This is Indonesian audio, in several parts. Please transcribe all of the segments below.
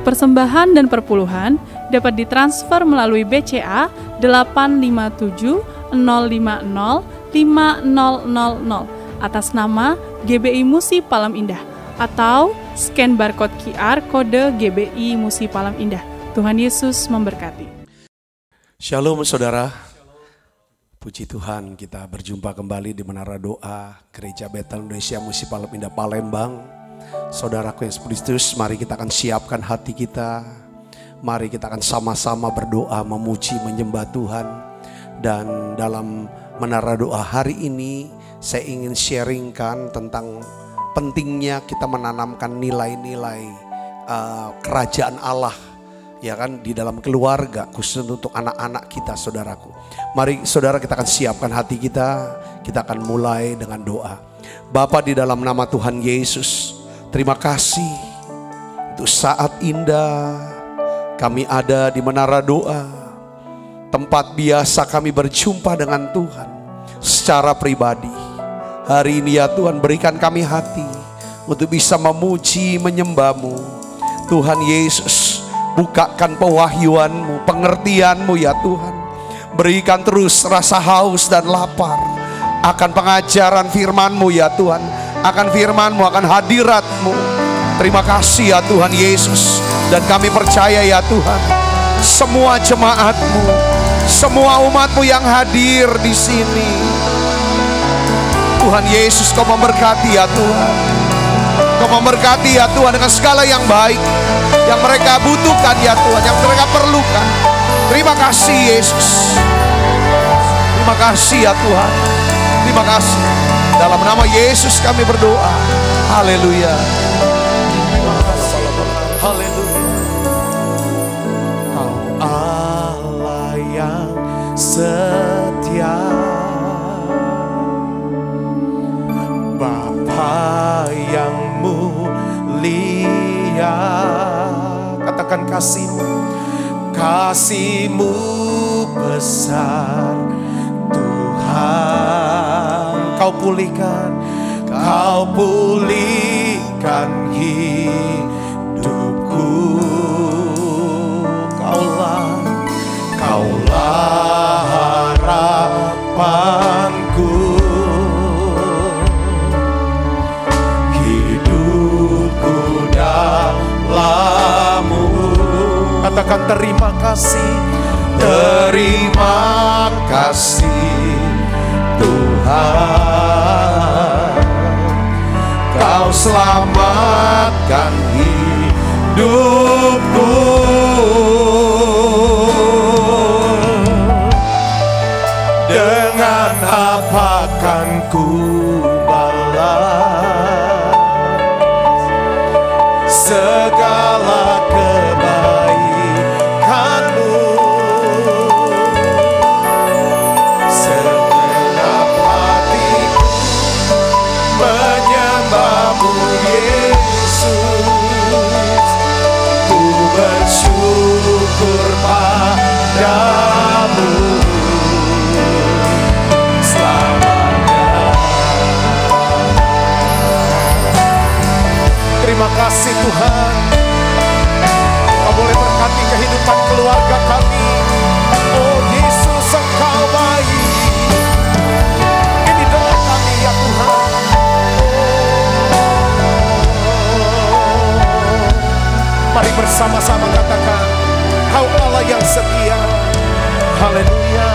Persembahan dan perpuluhan dapat ditransfer melalui BCA 857 050 5000 atas nama GBI Musi Palam Indah atau scan barcode QR kode GBI Musi Palam Indah. Tuhan Yesus memberkati. Shalom saudara. Puji Tuhan, kita berjumpa kembali di Menara Doa Gereja Betel Indonesia Musi Palam Indah Palembang. Saudaraku yang Kristus, mari kita akan siapkan hati kita. Mari kita akan sama-sama berdoa, memuji, menyembah Tuhan. Dan dalam Menara Doa hari ini, saya ingin sharingkan tentang pentingnya kita menanamkan nilai-nilai kerajaan Allah, ya kan, di dalam keluarga, khususnya untuk anak-anak kita, saudaraku. Mari saudara, kita akan siapkan hati kita akan mulai dengan doa. Bapa, di dalam nama Tuhan Yesus, terima kasih untuk saat indah kami ada di Menara Doa, tempat biasa kami berjumpa dengan Tuhan secara pribadi. Hari ini ya Tuhan, berikan kami hati untuk bisa memuji, menyembah-Mu. Tuhan Yesus, bukakan pewahyuan-Mu, pengertian-Mu ya Tuhan. Berikan terus rasa haus dan lapar akan pengajaran firman-Mu ya Tuhan, akan firman-Mu, akan hadirat-Mu. Terima kasih ya Tuhan Yesus. Dan kami percaya ya Tuhan, semua jemaat-Mu, semua umat-Mu yang hadir di sini, Tuhan Yesus, Kau memberkati ya Tuhan. Kau memberkati ya Tuhan dengan segala yang baik yang mereka butuhkan ya Tuhan, yang mereka perlukan. Terima kasih Yesus. Terima kasih ya Tuhan. Terima kasih. Dalam nama Yesus kami berdoa. Haleluya. Haleluya. Kau Allah yang setia, Bapa yang mulia. Katakan kasih-Mu. Kasih-Mu besar Tuhan. Kau pulihkan hidupku. Kaulah harapanku. Hidupku dalam-Mu. Katakan terima kasih. Terima kasih Tuhan, Kau selamatkan hidupku. Dengan apa kan ku balas segala kebaikan-Mu? Segenap hatiku menyembah-Mu Yesus. Ku bersyukur padamu selamanya. Terima kasih Tuhan. Kau boleh berkati kehidupan keluarga kami. Oh Yesus, Engkau baik. Ini doa kami ya Tuhan. Mari bersama-sama katakan, Kau Allah yang setia. Haleluya.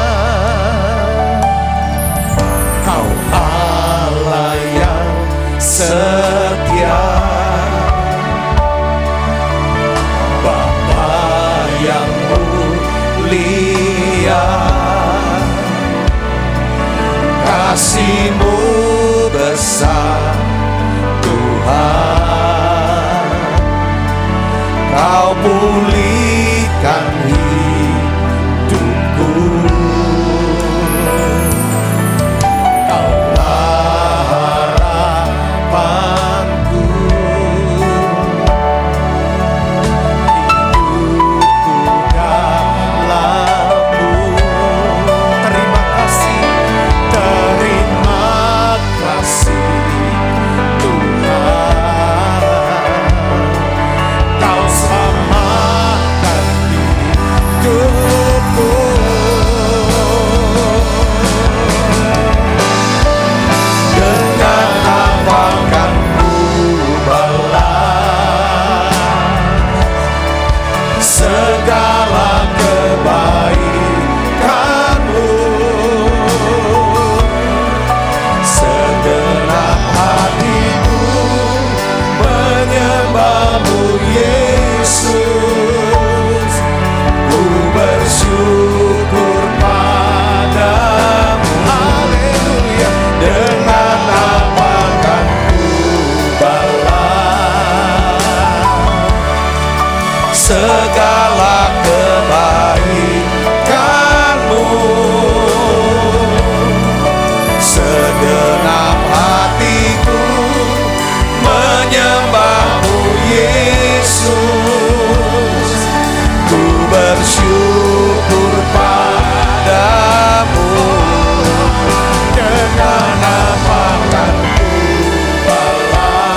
Kau Allah yang setia, Bapa yang mulia. Kasih-Mu besar Tuhan. Kau pulihkan hidupku. Kaulah harapanku. Hidupku dalam-Mu. Terima kasih. Terima kasih Tuhan. Kau selamat segala kebaikan-Mu. Segenap hatiku menyembah-Mu Yesus. Ku bersyukur padamu. Dengan apa kan ku balas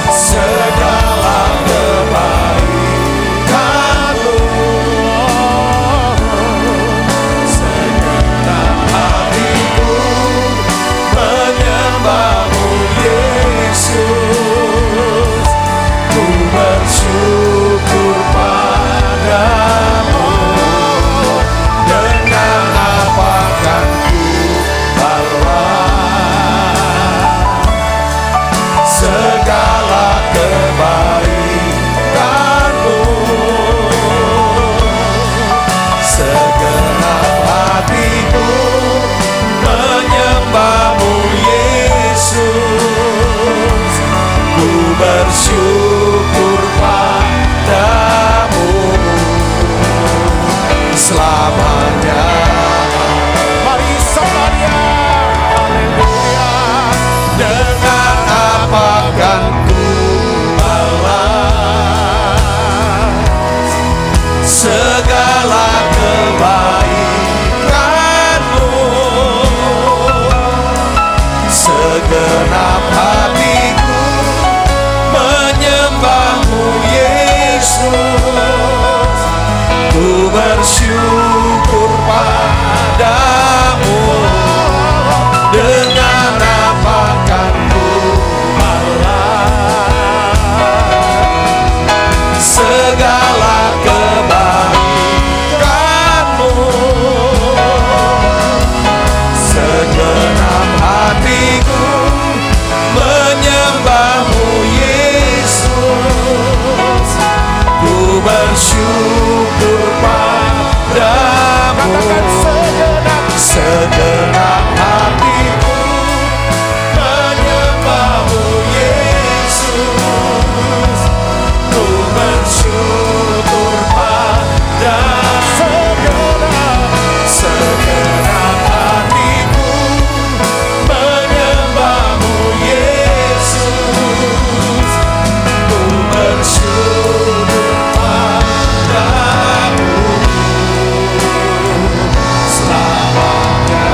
segala kebaikan-Mu. Segenap hatiku menyembah-Mu Yesus. Ku bersyukur padamu. Dengan apa kan ku balas segala kebaikan-Mu. Segenap hatiku menyembah-Mu Yesus. Ku bersyukur padamu selamanya. Mari semuanya, haleluya. Dengan apa kan ku balas segala kebaikan-Mu. Segenap hatiku menyembah-Mu Yesus. Ku bersyukur padamu. Dengan apa kan ku balas segala kebaikan-Mu. Segenap hatiku menyembah-Mu Yesus. Ku bersyukur padamu. Segenap hatiku menyembah-Mu Yesus. Ku bersyukur padamu. Segenap hatiku menyembah-Mu Yesus. Ku bersyukur padamu selamanya.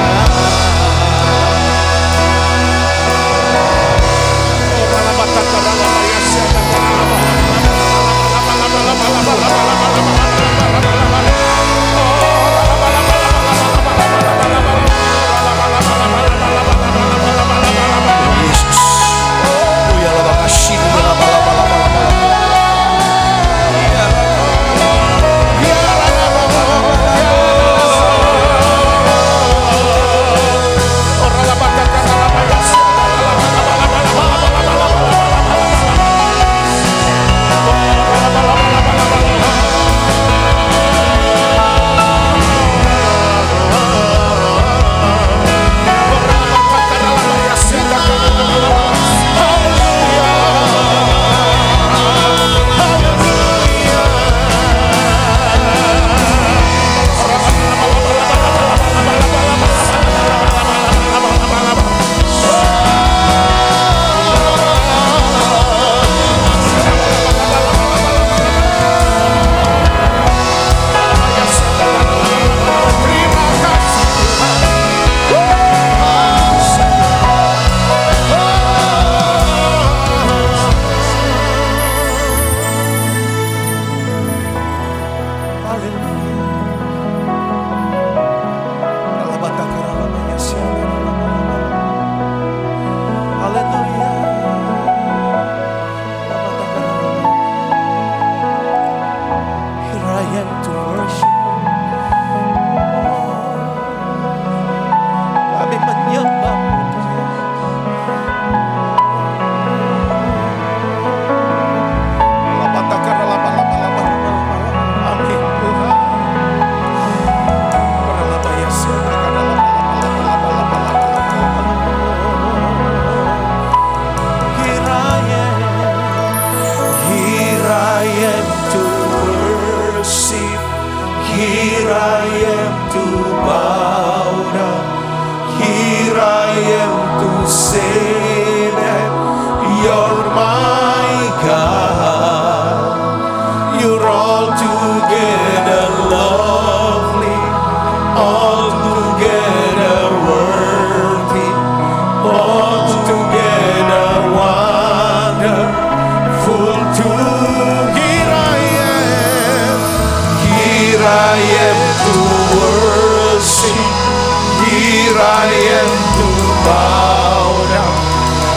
I am to bow down.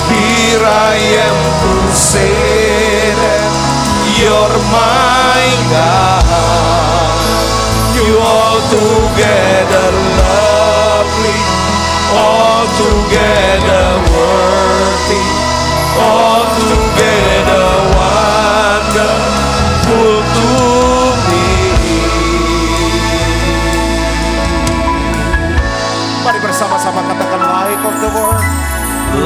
Here I am to say that you're my God. You altogether lovely, altogether worthy, altogether wonderful to me. Mari bersama-sama katakan light of the world.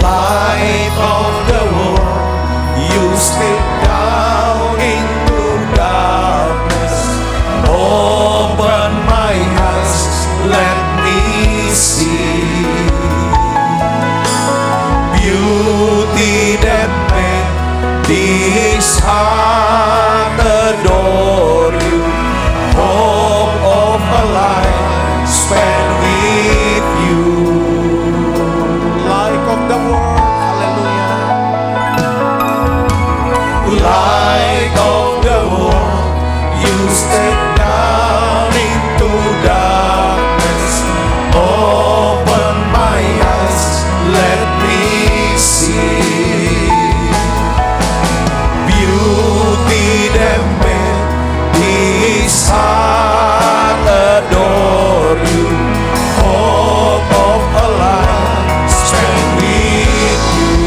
Light of the world, you step down into darkness. Open my eyes, let me see beauty that made this heart adore you. Hope of a life spent with you. Light of the world, hallelujah. Light of the world, you step down into darkness. Open my eyes, let me see beauty that made this heart adore you. Hope of a life spent with you.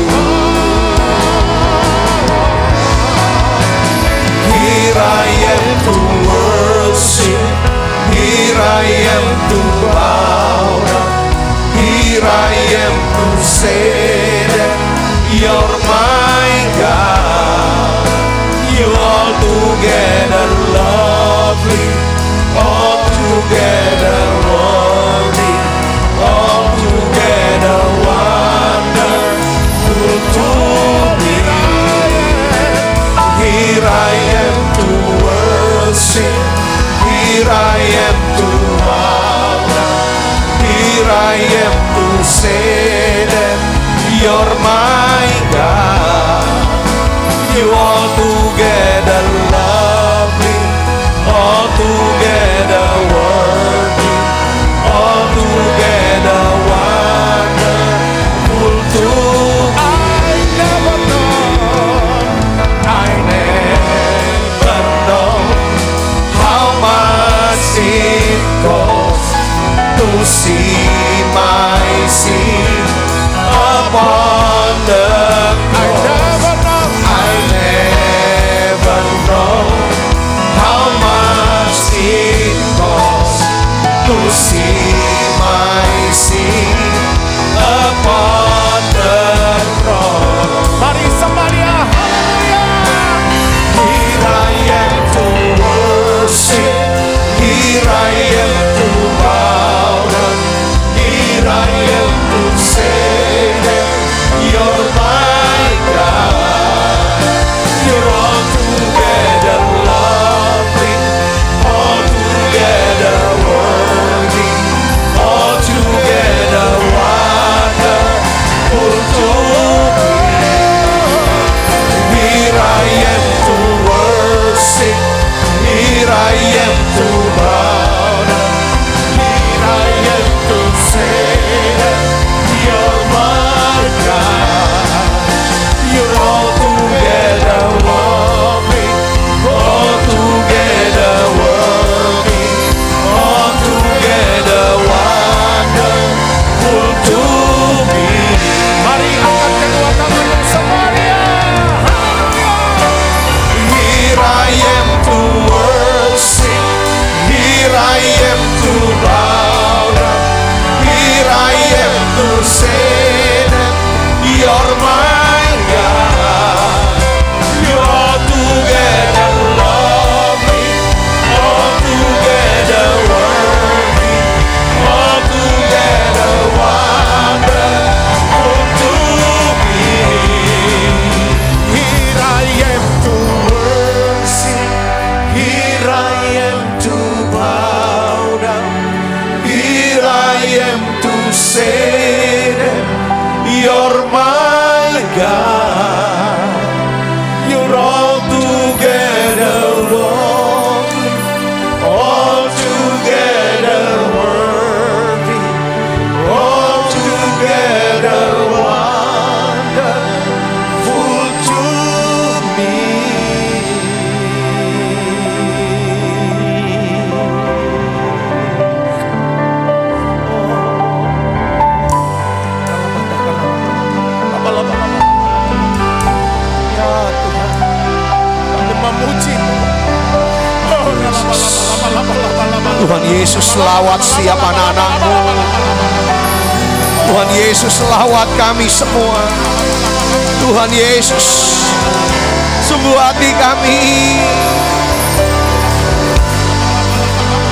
Here I am to worship, here I am to bow down, here I am to say that you're my God. You altogether lovely, altogether worthy, altogether wonderful to me. Here I am to worship, here I am to bow down, here I am to say that you're my God. You altogether lovely, altogether worthy, altogether wonderful to me. I never know how much it costs to see my sin upon the cross. I never know how much it costs to see my sin upon the cross. Mari somebody, hallelujah! Here I am to worship, here I am to bow down, here I am to say that you're my God. You're altogether lovely, altogether worthy, altogether wonderful to me. Here I am to worship, here I am to bow down, here I am to say that you're my God. You're altogether lovely, altogether worthy, altogether wonderful to me. Mari angkat kedua tangan bersama-sama. Here I am to worship, here I am to bow down, here I am to say that you're my God. You're altogether lovely, altogether worthy, altogether wonderful to me. Here I am to worship, here I am to bow down, here I am to say that you're my Tuhan Yesus, lawat setiap anak-anak-Mu. Tuhan Yesus, lawat kami semua. Tuhan Yesus, sungguh hati kami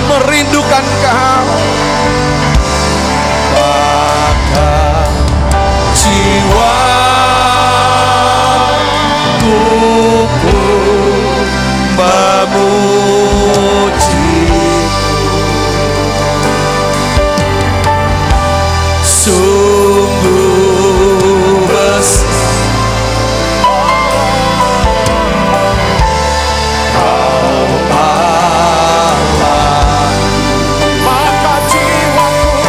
merindukan Kau. Maka jiwaku pun memuji, sungguh besar Kau Allah. Maka jiwaku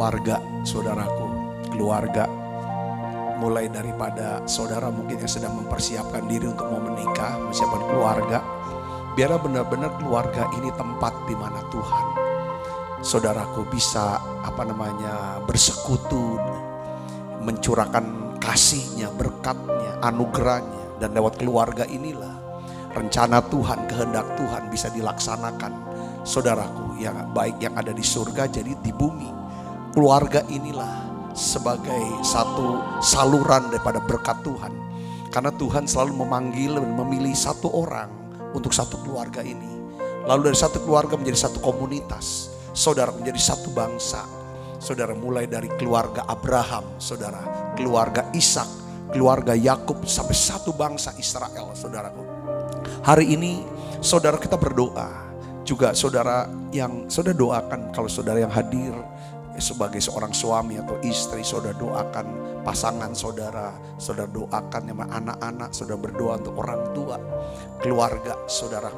keluarga, saudaraku, keluarga. Mulai daripada saudara mungkin yang sedang mempersiapkan diri untuk mau menikah, mempersiapkan keluarga. Biarlah benar-benar keluarga ini tempat di mana Tuhan, saudaraku, bisa bersekutu, mencurahkan kasih-Nya, berkat-Nya, anugerah-Nya. Dan lewat keluarga inilah rencana Tuhan, kehendak Tuhan bisa dilaksanakan, saudaraku, yang baik yang ada di surga jadi di bumi. Keluarga inilah sebagai satu saluran daripada berkat Tuhan. Karena Tuhan selalu memanggil dan memilih satu orang untuk satu keluarga ini. Lalu dari satu keluarga menjadi satu komunitas, saudara, menjadi satu bangsa. Saudara, mulai dari keluarga Abraham, saudara, keluarga Ishak, keluarga Yakub, sampai satu bangsa Israel, saudaraku. Hari ini saudara kita berdoa. Juga saudara yang saudara doakan, kalau saudara yang hadir sebagai seorang suami atau istri, saudara doakan pasangan saudara, saudara doakan yang anak-anak, saudara berdoa untuk orang tua, keluarga saudara.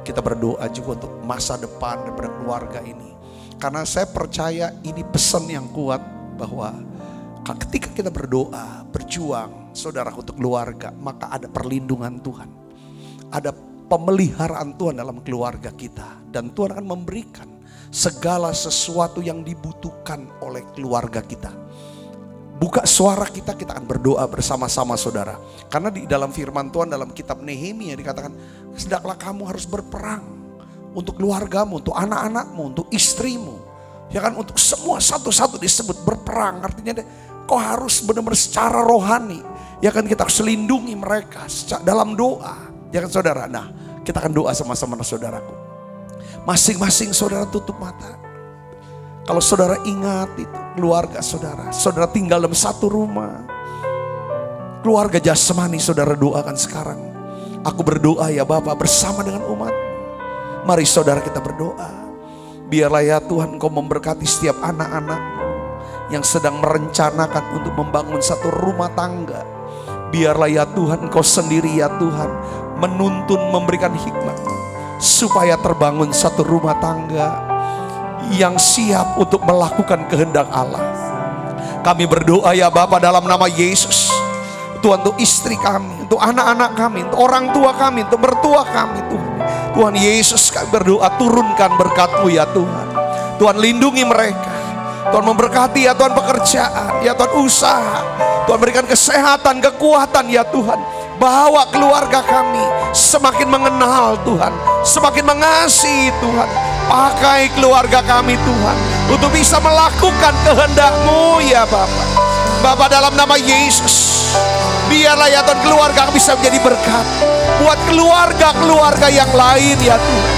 Kita berdoa juga untuk masa depan daripada keluarga ini. Karena saya percaya ini pesan yang kuat bahwa ketika kita berdoa, berjuang saudara untuk keluarga, maka ada perlindungan Tuhan. Ada pemeliharaan Tuhan dalam keluarga kita. Dan Tuhan akan memberikan segala sesuatu yang dibutuhkan oleh keluarga kita. Buka suara kita akan berdoa bersama-sama saudara. Karena di dalam firman Tuhan dalam kitab Nehemia dikatakan, hendaklah kamu harus berperang untuk keluargamu, untuk anak-anakmu, untuk istrimu. Ya kan, untuk semua satu-satu disebut berperang. Artinya kau harus benar-benar secara rohani. Ya kan, kita harus lindungi mereka dalam doa. Ya kan saudara, nah kita akan doa sama-sama saudaraku. Masing-masing saudara tutup mata. Kalau saudara ingat itu keluarga saudara, saudara tinggal dalam satu rumah. Keluarga jasmani saudara doakan sekarang. Aku berdoa ya Bapa bersama dengan umat. Mari saudara kita berdoa. Biarlah ya Tuhan Engkau memberkati setiap anak-anak yang sedang merencanakan untuk membangun satu rumah tangga. Biarlah ya Tuhan Engkau sendiri ya Tuhan menuntun, memberikan hikmat supaya terbangun satu rumah tangga yang siap untuk melakukan kehendak Allah. Kami berdoa ya Bapa dalam nama Yesus, Tuhan, untuk istri kami, untuk anak-anak kami, untuk orang tua kami, untuk mertua kami, Tuhan. Tuhan Yesus, kami berdoa turunkan berkat-Mu ya Tuhan. Tuhan lindungi mereka. Tuhan memberkati ya Tuhan pekerjaan, ya Tuhan usaha. Tuhan berikan kesehatan, kekuatan ya Tuhan. Bawa keluarga kami semakin mengenal Tuhan, semakin mengasihi Tuhan. Pakai keluarga kami Tuhan untuk bisa melakukan kehendak-Mu ya Bapa. Bapa dalam nama Yesus, biarlah ya Tuhan keluarga kami bisa menjadi berkat buat keluarga-keluarga yang lain ya Tuhan.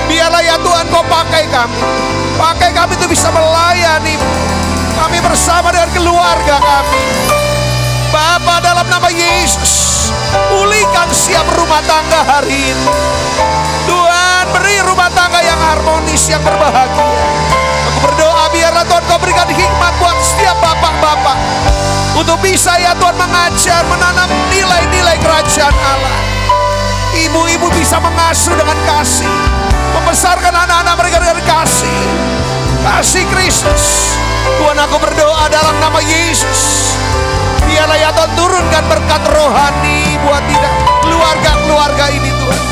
Biarlah ya Tuhan Kau pakai kami untuk bisa melayani kami bersama dengan keluarga kami. Bapa dalam nama Yesus, pulihkan setiap rumah tangga hari ini. Tuhan, beri rumah tangga yang harmonis, yang berbahagia. Aku berdoa biarlah Tuhan Kau berikan hikmat buat setiap bapak-bapak untuk bisa ya Tuhan mengajar, menanam nilai-nilai kerajaan Allah. Ibu-ibu bisa mengasuh dengan kasih, membesarkan anak-anak mereka dengan kasih Kristus. Tuhan, aku berdoa dalam nama Yesus, biarlah ya Tuhan turunkan berkat rohani buat keluarga-keluarga ini Tuhan.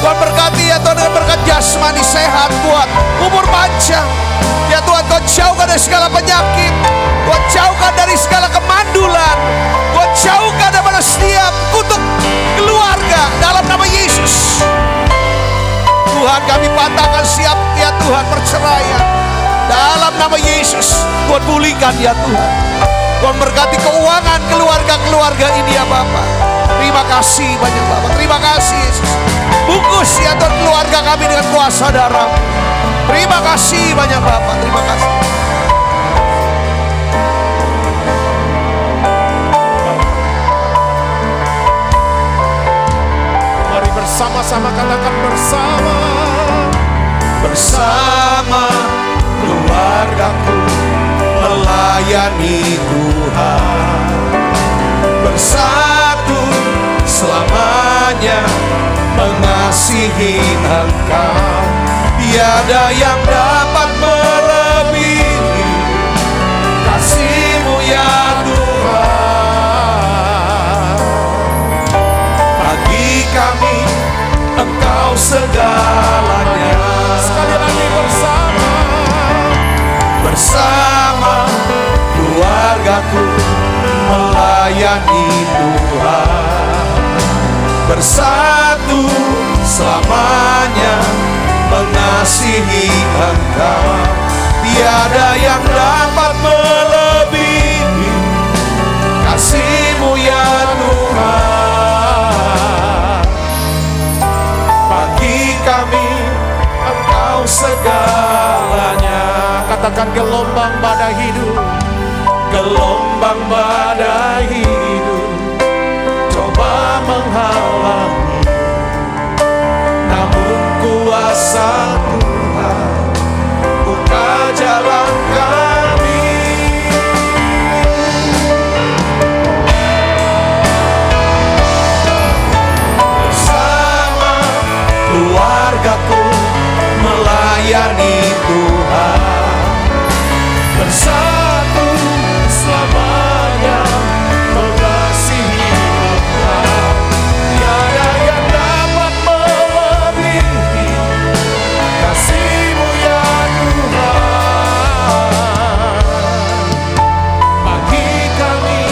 Tuhan berkati ya Tuhan dengan berkat jasmani sehat buat umur panjang. Ya Tuhan, Tuhan jauhkan dari segala penyakit. Tuhan jauhkan dari segala kemandulan. Tuhan jauhkan daripada setiap kutuk keluarga dalam nama Yesus. Tuhan, kami patahkan siap ya Tuhan perceraian dalam nama Yesus. Tuhan pulihkan ya Tuhan. Tuhan berkati keuangan keluarga-keluarga ini ya Bapa. Terima kasih banyak Bapa. Terima kasih Yesus. Bungkus ya Tuhan keluarga kami dengan kuasa darah-Mu. Terima kasih banyak Bapa. Terima kasih. Mari bersama-sama katakan bersama. Bersama keluargaku melayani Tuhan, bersatu selamanya mengasihi Engkau. Tiada yang dapat melebihi segalanya. Sekali lagi bersama keluargaku melayani Tuhan, bersatu selamanya mengasihi Engkau. Tiada yang dapat melebihi kasih-Mu ya Tuhan. Bagi kami Engkau segalanya. Katakan gelombang badai hidup, gelombang badai hidup coba menghalangi, namun kuasa Tuhan buka jalan kami. Bersama keluargaku melayani Tuhan, bersatu selamanya mengasihi Tuhan. Tiada yang dapat melebihi kasih-Mu ya Tuhan. Bagi kami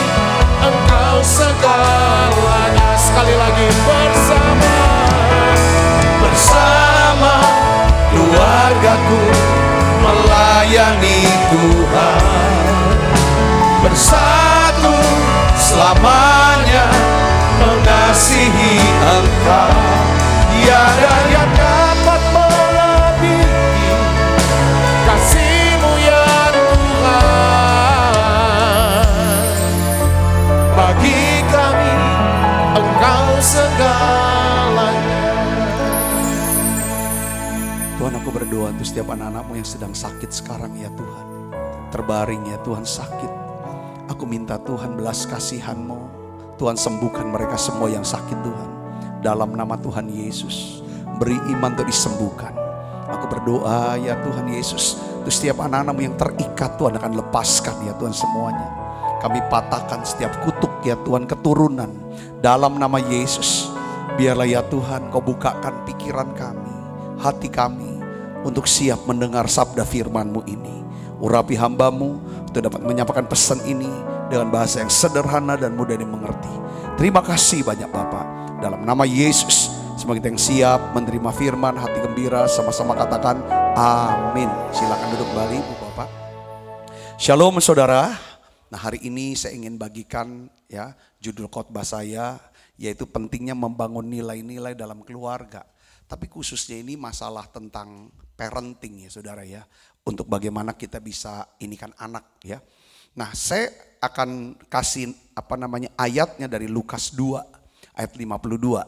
Engkau segalanya. Sekali lagi bersama keluargaku melayani Tuhan, bersatu selamanya mengasihi Engkau. Tiada yang dapat melebihi kasih-Mu ya Tuhan. Bagi kami Engkau segalanya. Tuhan, aku berdoa untuk setiap anak-anak-Mu yang sedang sakit sekarang ya Tuhan. Terbaring ya Tuhan sakit. Aku minta Tuhan belas kasihan-Mu. Tuhan sembuhkan mereka semua yang sakit Tuhan. Dalam nama Tuhan Yesus. Beri iman untuk disembuhkan. Aku berdoa ya Tuhan Yesus. Untuk setiap anak-anak-Mu yang terikat Tuhan akan lepaskan ya Tuhan semuanya. Kami patahkan setiap kutuk ya Tuhan keturunan. Dalam nama Yesus. Biarlah ya Tuhan Kau bukakan pikiran kami, hati kami untuk siap mendengar sabda firman-Mu ini. Urapi hamba-Mu untuk dapat menyampaikan pesan ini dengan bahasa yang sederhana dan mudah dimengerti. Terima kasih banyak Bapak. Dalam nama Yesus, semua kita yang siap menerima firman, hati gembira, sama-sama katakan amin. Silakan duduk kembali Ibu Bapak. Shalom saudara. Nah, hari ini saya ingin bagikan ya judul khotbah saya, yaitu pentingnya membangun nilai-nilai dalam keluarga. Tapi khususnya ini masalah tentang parenting ya saudara ya. Untuk bagaimana kita bisa inikan anak ya. Nah, saya akan kasih ayatnya dari Lukas 2 ayat 52.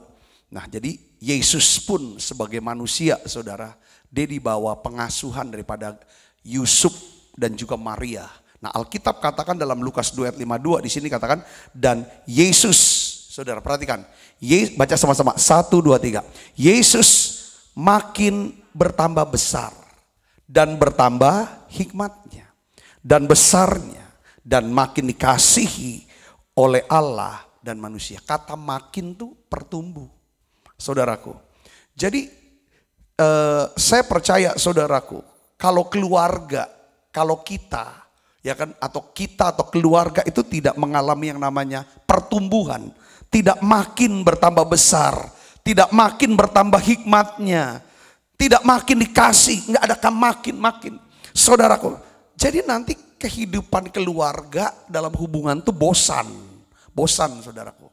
Nah, jadi Yesus pun sebagai manusia saudara, dia dibawa pengasuhan daripada Yusuf dan juga Maria. Nah, Alkitab katakan dalam Lukas 2 ayat 52 di sini katakan dan Yesus, saudara perhatikan, baca sama-sama 1, 2, 3. Yesus makin bertambah besar dan bertambah hikmatnya dan besarnya dan makin dikasihi oleh Allah dan manusia. Kata makin tuh pertumbuh, saudaraku. Jadi saya percaya saudaraku, kalau keluarga, kalau kita ya kan, atau kita atau keluarga itu tidak mengalami yang namanya pertumbuhan, tidak makin bertambah besar, tidak makin bertambah hikmatnya, tidak makin dikasih, nggak ada makin. Saudaraku, jadi nanti kehidupan keluarga dalam hubungan itu bosan saudaraku.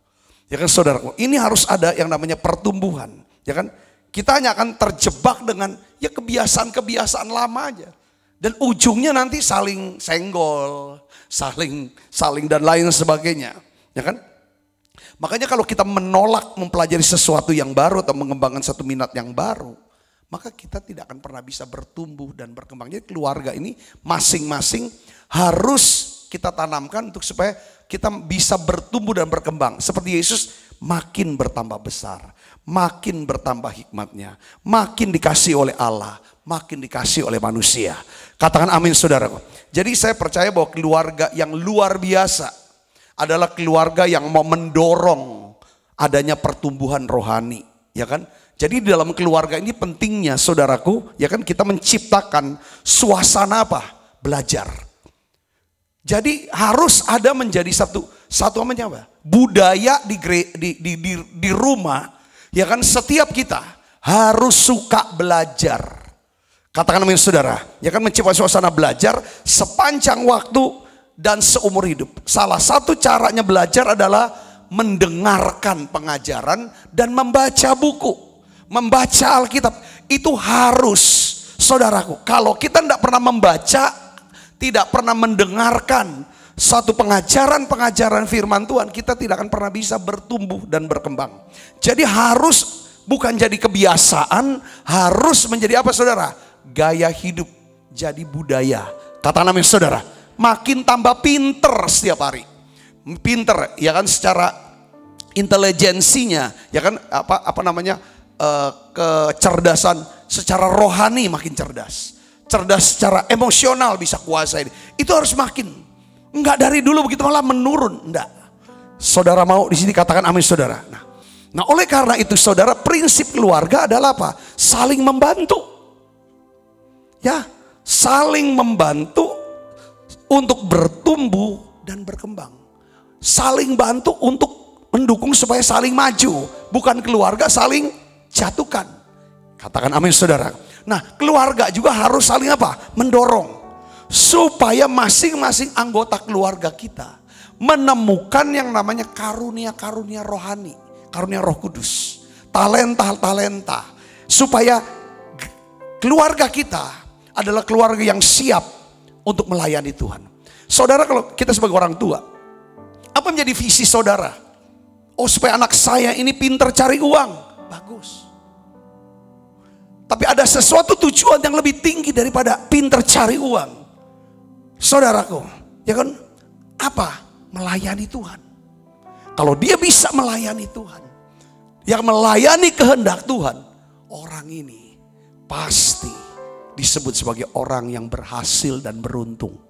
Ya kan saudaraku, ini harus ada yang namanya pertumbuhan. Ya kan, kita hanya akan terjebak dengan ya kebiasaan lama aja. Dan ujungnya nanti saling senggol, saling dan lain sebagainya. Ya kan? Makanya kalau kita menolak mempelajari sesuatu yang baru atau mengembangkan satu minat yang baru, maka kita tidak akan pernah bisa bertumbuh dan berkembang. Jadi keluarga ini masing-masing harus kita tanamkan untuk supaya kita bisa bertumbuh dan berkembang. Seperti Yesus makin bertambah besar, makin bertambah hikmatnya, makin dikasih oleh Allah, makin dikasih oleh manusia. Katakan amin saudaraku. Jadi saya percaya bahwa keluarga yang luar biasa adalah keluarga yang mau mendorong adanya pertumbuhan rohani. Ya kan? Jadi di dalam keluarga ini pentingnya saudaraku, ya kan, kita menciptakan suasana apa? Belajar. Jadi harus ada menjadi satu apa? Budaya di rumah, ya kan, setiap kita harus suka belajar. Katakan amin saudara, ya kan, menciptakan suasana belajar sepanjang waktu dan seumur hidup. Salah satu caranya belajar adalah mendengarkan pengajaran dan membaca buku. Membaca Alkitab itu harus, saudaraku. Kalau kita tidak pernah membaca, tidak pernah mendengarkan satu pengajaran firman Tuhan, kita tidak akan pernah bisa bertumbuh dan berkembang. Jadi harus, bukan jadi kebiasaan, harus menjadi apa saudara? Gaya hidup, jadi budaya. Kata namanya saudara, makin tambah pinter setiap hari. Pinter, ya kan, secara intelijensinya, ya kan, apa namanya, kecerdasan secara rohani makin cerdas secara emosional bisa kuasai. Itu harus makin, enggak dari dulu begitu malah menurun, enggak. Saudara mau di sini katakan amin saudara. Nah oleh karena itu saudara, prinsip keluarga adalah apa? Saling membantu, ya, saling membantu untuk bertumbuh dan berkembang, saling bantu untuk mendukung supaya saling maju, bukan keluarga saling jatuhkan. Katakan amin saudara. Nah keluarga juga harus saling apa? Mendorong. Supaya masing-masing anggota keluarga kita menemukan yang namanya karunia-karunia rohani. Karunia Roh Kudus. Talenta-talenta. Supaya keluarga kita adalah keluarga yang siap untuk melayani Tuhan. Saudara, kalau kita sebagai orang tua, apa menjadi visi saudara? Oh, supaya anak saya ini pintar cari uang. Bagus. Tapi ada sesuatu tujuan yang lebih tinggi daripada pintar cari uang. Saudaraku, ya kan? Apa? Melayani Tuhan. Kalau dia bisa melayani Tuhan, yang melayani kehendak Tuhan, orang ini pasti disebut sebagai orang yang berhasil dan beruntung.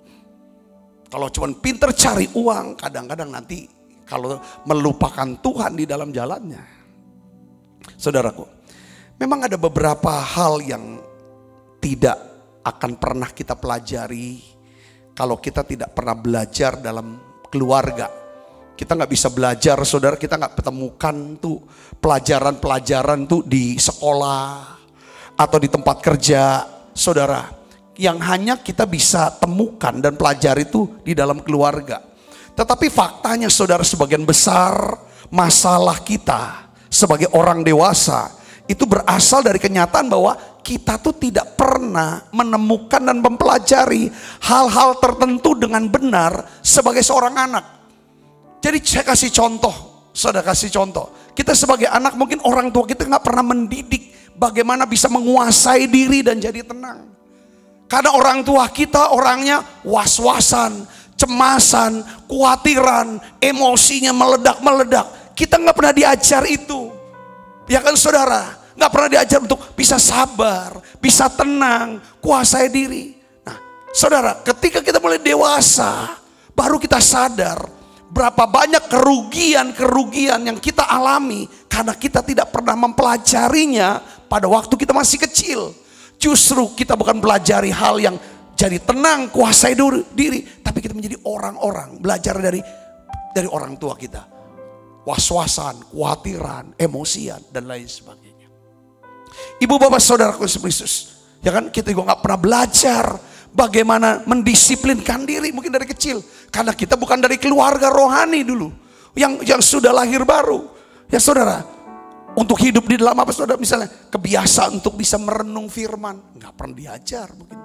Kalau cuma pintar cari uang, kadang-kadang nanti kalau melupakan Tuhan di dalam jalannya. Saudaraku, memang ada beberapa hal yang tidak akan pernah kita pelajari kalau kita tidak pernah belajar dalam keluarga. Kita nggak bisa belajar, saudara, kita nggak ketemukan tuh pelajaran-pelajaran tuh di sekolah atau di tempat kerja, saudara. Yang hanya kita bisa temukan dan pelajari itu di dalam keluarga. Tetapi faktanya saudara, sebagian besar masalah kita sebagai orang dewasa itu berasal dari kenyataan bahwa kita tuh tidak pernah menemukan dan mempelajari hal-hal tertentu dengan benar sebagai seorang anak. Jadi saya kasih contoh, saudara kasih contoh. Kita sebagai anak mungkin orang tua kita nggak pernah mendidik bagaimana bisa menguasai diri dan jadi tenang. Karena orang tua kita orangnya was-wasan, cemasan, khawatiran, emosinya meledak-meledak. Kita nggak pernah diajar itu, ya kan saudara? Nggak pernah diajar untuk bisa sabar, bisa tenang, kuasai diri. Nah, saudara, ketika kita mulai dewasa, baru kita sadar berapa banyak kerugian yang kita alami karena kita tidak pernah mempelajarinya pada waktu kita masih kecil. Justru kita bukan pelajari hal yang jadi tenang, kuasai diri, tapi kita menjadi orang-orang belajar dari orang tua kita. Was-wasan, khawatiran, emosian, dan lain sebagainya. Ibu bapak saudaraku Yesus, ya kan, kita juga gak pernah belajar bagaimana mendisiplinkan diri mungkin dari kecil. Karena kita bukan dari keluarga rohani dulu, yang sudah lahir baru. Ya saudara, untuk hidup di dalam apa saudara, misalnya kebiasaan untuk bisa merenung firman, gak pernah diajar mungkin.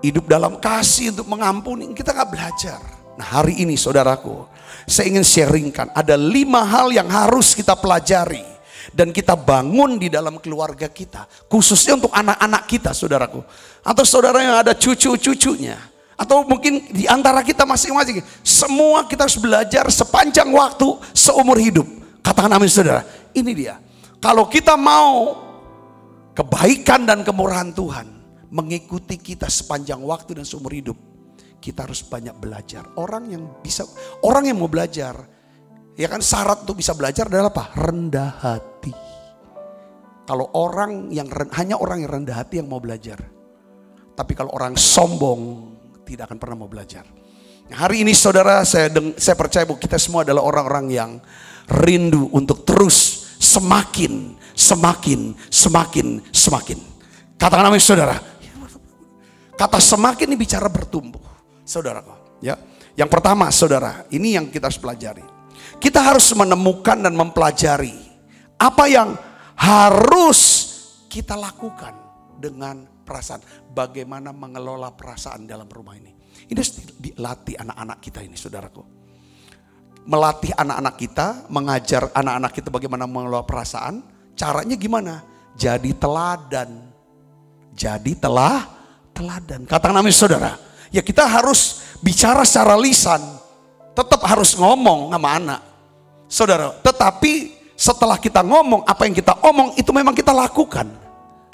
Hidup dalam kasih untuk mengampuni, kita gak belajar. Nah hari ini saudaraku, saya ingin sharingkan ada 5 hal yang harus kita pelajari dan kita bangun di dalam keluarga kita, khususnya untuk anak-anak kita saudaraku, atau saudara yang ada cucu-cucunya, atau mungkin di antara kita masing-masing. Semua kita harus belajar sepanjang waktu, seumur hidup. Katakan amin saudara. Ini dia, kalau kita mau kebaikan dan kemurahan Tuhan mengikuti kita sepanjang waktu dan seumur hidup, kita harus banyak belajar. Orang yang mau belajar, ya kan, syarat untuk bisa belajar adalah apa? Rendah hati. Kalau hanya orang yang rendah hati yang mau belajar. Tapi kalau orang sombong tidak akan pernah mau belajar. Nah, hari ini saudara, saya percaya bahwa kita semua adalah orang-orang yang rindu untuk terus semakin. Katakan amin saudara. Kata semakin ini bicara bertumbuh, saudara. Ya, yang pertama saudara, ini yang kita harus pelajari. Kita harus menemukan dan mempelajari apa yang harus kita lakukan dengan perasaan. Bagaimana mengelola perasaan dalam rumah ini. Ini harus dilatih anak-anak kita ini, saudaraku. Melatih anak-anak kita, mengajar anak-anak kita bagaimana mengelola perasaan. Caranya gimana? Jadi teladan. Katakan amin saudara. Ya kita harus bicara secara lisan. Tetap harus ngomong sama anak. Saudara, tetapi setelah kita ngomong, apa yang kita omong itu memang kita lakukan.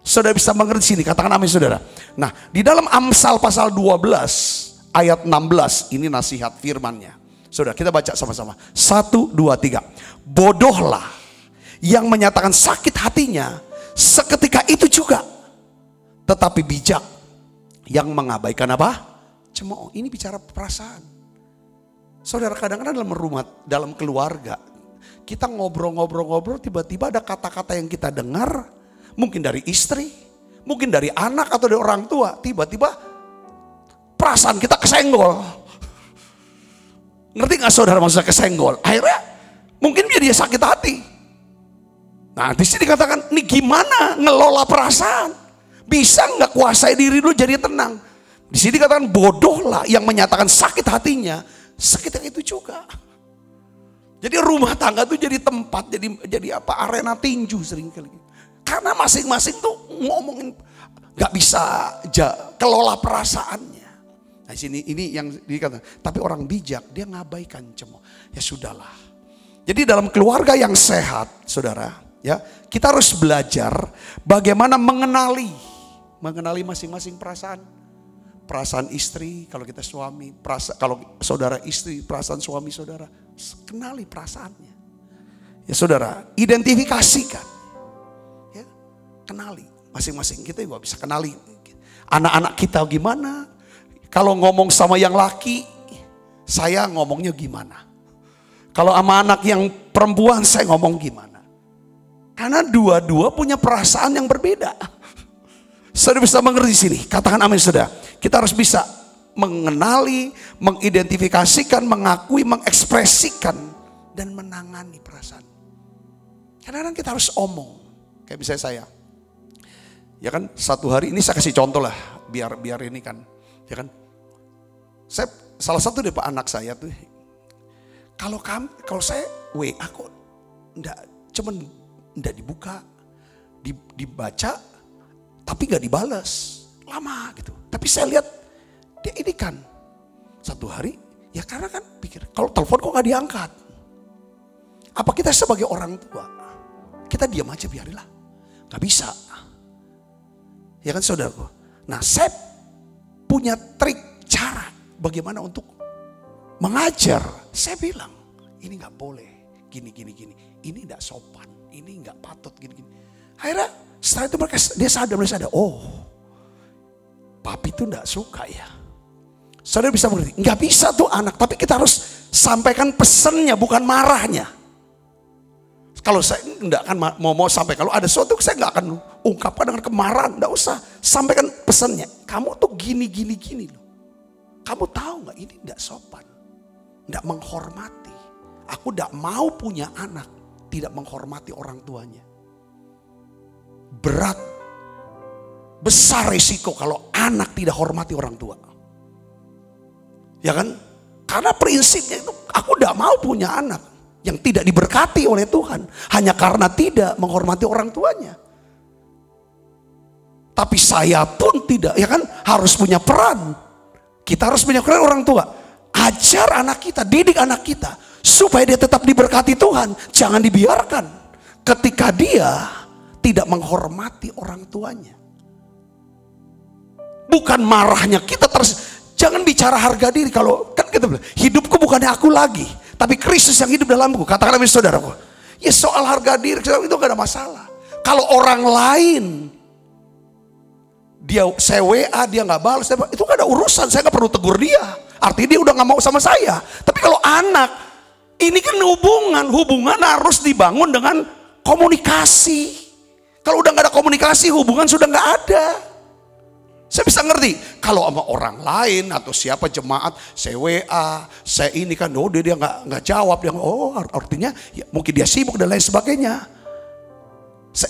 Saudara bisa mengerti sini, katakan amin saudara. Nah, di dalam Amsal pasal 12 ayat 16, ini nasihat firmannya. Saudara, kita baca sama-sama. 1, 2, 3. Bodohlah yang menyatakan sakit hatinya seketika itu juga. Tetapi bijak yang mengabaikan apa? Cemooh. Ini bicara perasaan. Saudara, kadang-kadang dalam rumah, dalam keluarga, kita ngobrol-ngobrol, tiba-tiba ada kata-kata yang kita dengar, mungkin dari istri, mungkin dari anak atau dari orang tua, tiba-tiba perasaan kita kesenggol. Ngerti gak saudara maksudnya kesenggol? Akhirnya mungkin dia sakit hati. Nah, di sini dikatakan, nih gimana ngelola perasaan? Bisa nggak kuasai diri dulu jadi tenang? Di sini dikatakan bodohlah yang menyatakan sakit hatinya seketika itu juga. Jadi rumah tangga tuh jadi tempat, jadi apa, arena tinju sering kali. Karena masing-masing tuh ngomongin nggak bisa kelola perasaannya. Nah sini ini yang dikatakan. Tapi orang bijak dia ngabaikan cemooh. Ya sudahlah. Jadi dalam keluarga yang sehat, saudara, ya kita harus belajar bagaimana mengenali masing-masing perasaan. Perasaan istri, kalau kita suami, kalau saudara istri, perasaan suami saudara, kenali perasaannya. Ya saudara, identifikasikan, ya, kenali masing-masing. Kita juga bisa kenali anak-anak kita gimana. Kalau ngomong sama yang laki, saya ngomongnya gimana. Kalau sama anak yang perempuan, saya ngomong gimana. Karena dua-dua punya perasaan yang berbeda. Saudara bisa mengerti sini, katakan amin saudara. Kita harus bisa mengenali, mengidentifikasikan, mengakui, mengekspresikan, dan menangani perasaan. Kadang-kadang kita harus omong. Kayak misalnya saya, ya kan satu hari ini saya kasih contoh lah, biar ini kan, ya kan. Saya salah satu dari anak saya tuh, kalau saya WA kok enggak dibuka, dibaca. Tapi gak dibalas, lama gitu. Tapi saya lihat dia ini kan satu hari, ya karena kan pikir kalau telepon kok gak diangkat. Apa kita sebagai orang tua, kita diam aja biarilah, gak bisa. Ya kan saudaraku. Nah saya punya trik cara bagaimana untuk mengajar. Saya bilang ini gak boleh, gini. Ini gak sopan, ini gak patut, gini. Akhirnya setelah itu dia sadar, oh papi tuh gak suka ya. Saudara bisa mengerti, gak bisa tuh anak, tapi kita harus sampaikan pesannya bukan marahnya. Kalau saya gak akan mau sampai, kalau ada sesuatu saya gak akan ungkapkan dengan kemarahan, gak usah. Sampaikan pesannya, kamu tuh gini loh. Kamu tahu gak ini gak sopan, gak menghormati. Aku gak mau punya anak tidak menghormati orang tuanya. Berat, besar risiko kalau anak tidak hormati orang tua. Ya kan? Karena prinsipnya itu aku tidak mau punya anak yang tidak diberkati oleh Tuhan hanya karena tidak menghormati orang tuanya. Tapi saya pun tidak, ya kan, harus punya peran. Kita harus punya peran orang tua. Ajar anak kita, didik anak kita supaya dia tetap diberkati Tuhan. Jangan dibiarkan ketika dia tidak menghormati orang tuanya. Bukan marahnya kita jangan bicara harga diri. Kalau kan kita bilang, hidupku bukannya aku lagi, tapi Kristus yang hidup dalamku. Katakan amin saudaraku. Ya soal harga diri itu gak ada masalah. Kalau orang lain, saya WA, dia nggak balas, itu gak ada urusan, saya nggak perlu tegur dia. Artinya dia udah nggak mau sama saya. Tapi kalau anak, ini kan hubungan harus dibangun dengan komunikasi. Kalau udah nggak ada komunikasi, hubungan sudah nggak ada. Saya bisa ngerti kalau sama orang lain atau siapa jemaat, saya WA, saya ini kan, dia nggak jawab, dia artinya ya, mungkin dia sibuk dan lain sebagainya.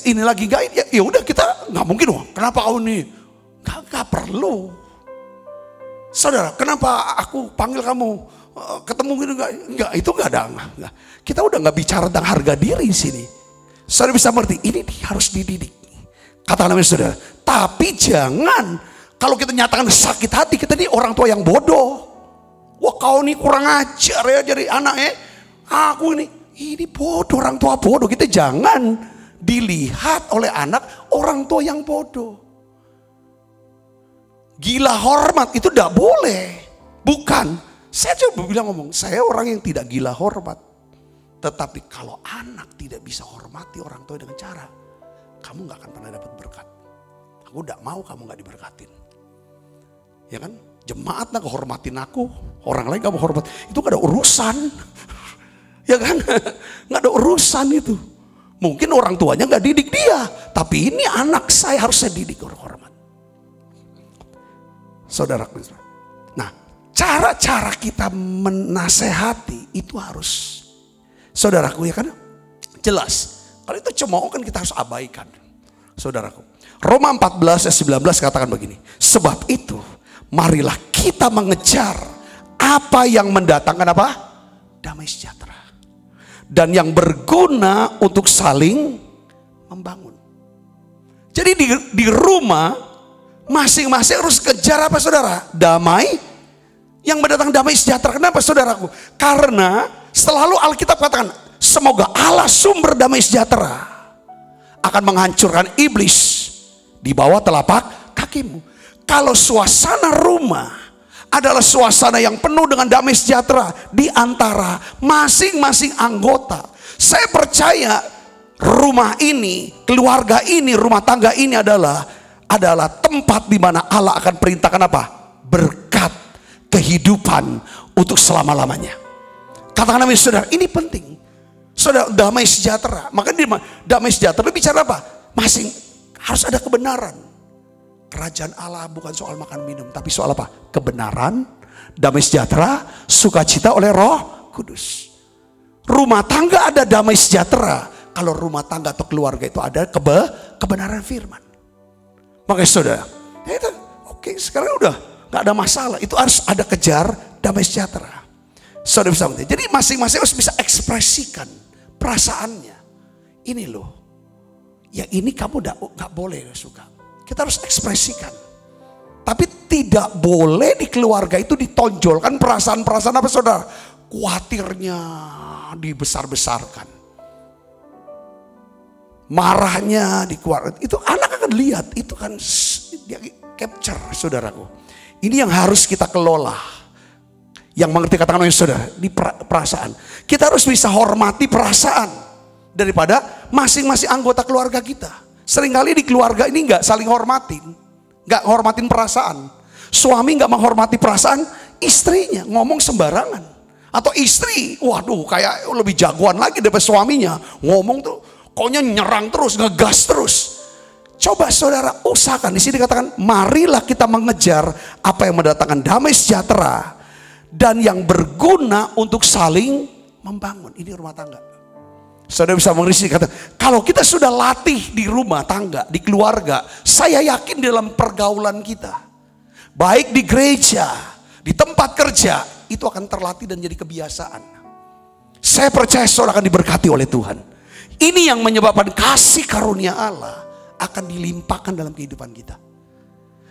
Ini lagi nggak, ya udah kita nggak mungkin, kenapa kau nih? Nggak perlu. Saudara, kenapa aku panggil kamu ketemu gitu? Enggak, itu nggak ada. Enggak. Kita udah nggak bicara tentang harga diri di sini. Saudara bisa mengerti, ini harus dididik. Katakan namanya saudara. Tapi jangan kalau kita nyatakan sakit hati, kita ini orang tua yang bodoh. Wah, kau ini kurang ajar ya jadi anak ya. Aku ini bodoh, orang tua bodoh. Kita jangan dilihat oleh anak orang tua yang bodoh. Gila hormat itu tidak boleh. Bukan. Saya coba ngomong, saya orang yang tidak gila hormat. Tetapi kalau anak tidak bisa hormati orang tua dengan cara, kamu gak akan pernah dapat berkat. Aku tidak mau kamu gak diberkatin. Ya kan? Jemaat gak hormatin aku, orang lain gak mau hormat. Itu gak ada urusan. Ya kan? Gak ada urusan itu. Mungkin orang tuanya gak didik dia. Tapi ini anak saya harus saya didik hormat. Saudaraku. Nah, cara-cara kita menasehati itu harus, saudaraku, ya kan? Jelas. Kalau itu cemooh kan kita harus abaikan. Saudaraku. Roma 14 ayat 19 katakan begini. Sebab itu, marilah kita mengejar apa yang mendatangkan apa? Damai sejahtera. Dan yang berguna untuk saling membangun. Jadi di rumah masing-masing harus kejar apa saudara? Damai yang mendatangkan damai sejahtera. Kenapa saudaraku? Karena selalu Alkitab katakan, semoga Allah sumber damai sejahtera akan menghancurkan iblis di bawah telapak kakimu. Kalau suasana rumah adalah suasana yang penuh dengan damai sejahtera di antara masing-masing anggota, saya percaya rumah ini, keluarga ini, rumah tangga ini adalah tempat di mana Allah akan perintahkan apa? Berkat kehidupan untuk selama-lamanya. Katakan namanya saudara, ini penting. Saudara, damai sejahtera. Maka damai sejahtera bicara apa? Harus ada kebenaran. Kerajaan Allah bukan soal makan minum, tapi soal apa? Kebenaran, damai sejahtera, sukacita oleh Roh Kudus. Rumah tangga ada damai sejahtera kalau rumah tangga atau keluarga itu ada kebenaran firman. Makanya saudara, oke, sekarang udah gak ada masalah. Itu harus ada kejar damai sejahtera. Saudara bisa mengerti. Jadi masing-masing harus bisa ekspresikan perasaannya. Ini loh, ya ini kamu gak boleh suka. Kita harus ekspresikan. Tapi tidak boleh di keluarga itu ditonjolkan perasaan-perasaan apa saudara? Khawatirnya dibesar-besarkan. Marahnya di keluarga. Itu anak akan lihat. Itu kan dia capture saudaraku. Ini yang harus kita kelola. Yang mengerti katakan oleh saudara. Di perasaan. Kita harus bisa hormati perasaan. Daripada masing-masing anggota keluarga kita. Seringkali di keluarga ini gak saling hormatin. Gak hormatin perasaan. Suami gak menghormati perasaan istrinya. Ngomong sembarangan. Atau istri, waduh kayak lebih jagoan lagi daripada suaminya. Ngomong tuh pokoknya nyerang terus, ngegas terus. Coba saudara usahakan, di sini dikatakan marilah kita mengejar apa yang mendatangkan damai sejahtera dan yang berguna untuk saling membangun. Ini rumah tangga. Saudara bisa mengerti kata, kalau kita sudah latih di rumah tangga, di keluarga, saya yakin dalam pergaulan kita, baik di gereja, di tempat kerja, itu akan terlatih dan jadi kebiasaan. Saya percaya saudara akan diberkati oleh Tuhan. Ini yang menyebabkan kasih karunia Allah akan dilimpahkan dalam kehidupan kita.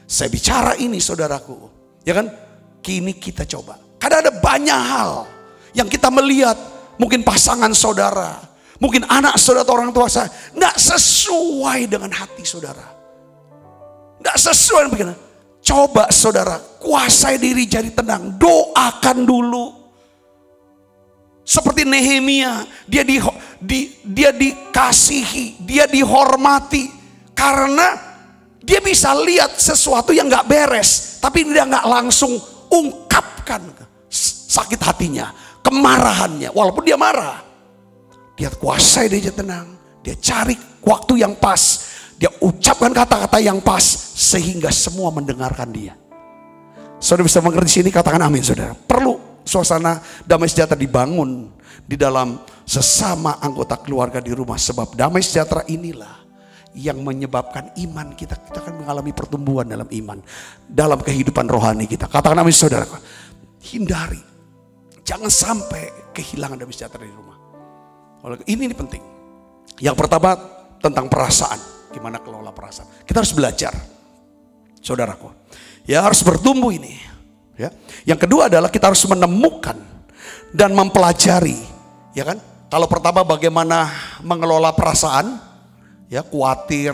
Saya bicara ini saudaraku, ya kan? Kini kita coba. Karena ada banyak hal yang kita melihat, mungkin pasangan saudara, mungkin anak saudara atau orang tua saya, tidak sesuai dengan hati saudara. Tidak sesuai dengan pikiran. Coba saudara, kuasai diri jadi tenang. Doakan dulu. Seperti Nehemia, dia dia dikasihi, dia dihormati. Karena dia bisa lihat sesuatu yang gak beres, tapi dia gak langsung ungkapkan sakit hatinya, kemarahannya. Walaupun dia marah, dia kuasai, dia tenang. Dia cari waktu yang pas, dia ucapkan kata-kata yang pas, sehingga semua mendengarkan dia. Saudara bisa mengerti sini, katakan amin saudara. Perlu suasana damai sejahtera dibangun di dalam sesama anggota keluarga di rumah. Sebab damai sejahtera inilah yang menyebabkan iman kita akan mengalami pertumbuhan dalam iman, dalam kehidupan rohani kita. Katakan amin saudara. Hindari, jangan sampai kehilangan damai sejahtera di rumah. Ini penting. Yang pertama tentang perasaan, gimana kelola perasaan. Kita harus belajar, saudaraku. Ya, harus bertumbuh ini. Ya. Yang kedua adalah kita harus menemukan dan mempelajari, ya kan? Kalau pertama bagaimana mengelola perasaan. Ya, khawatir,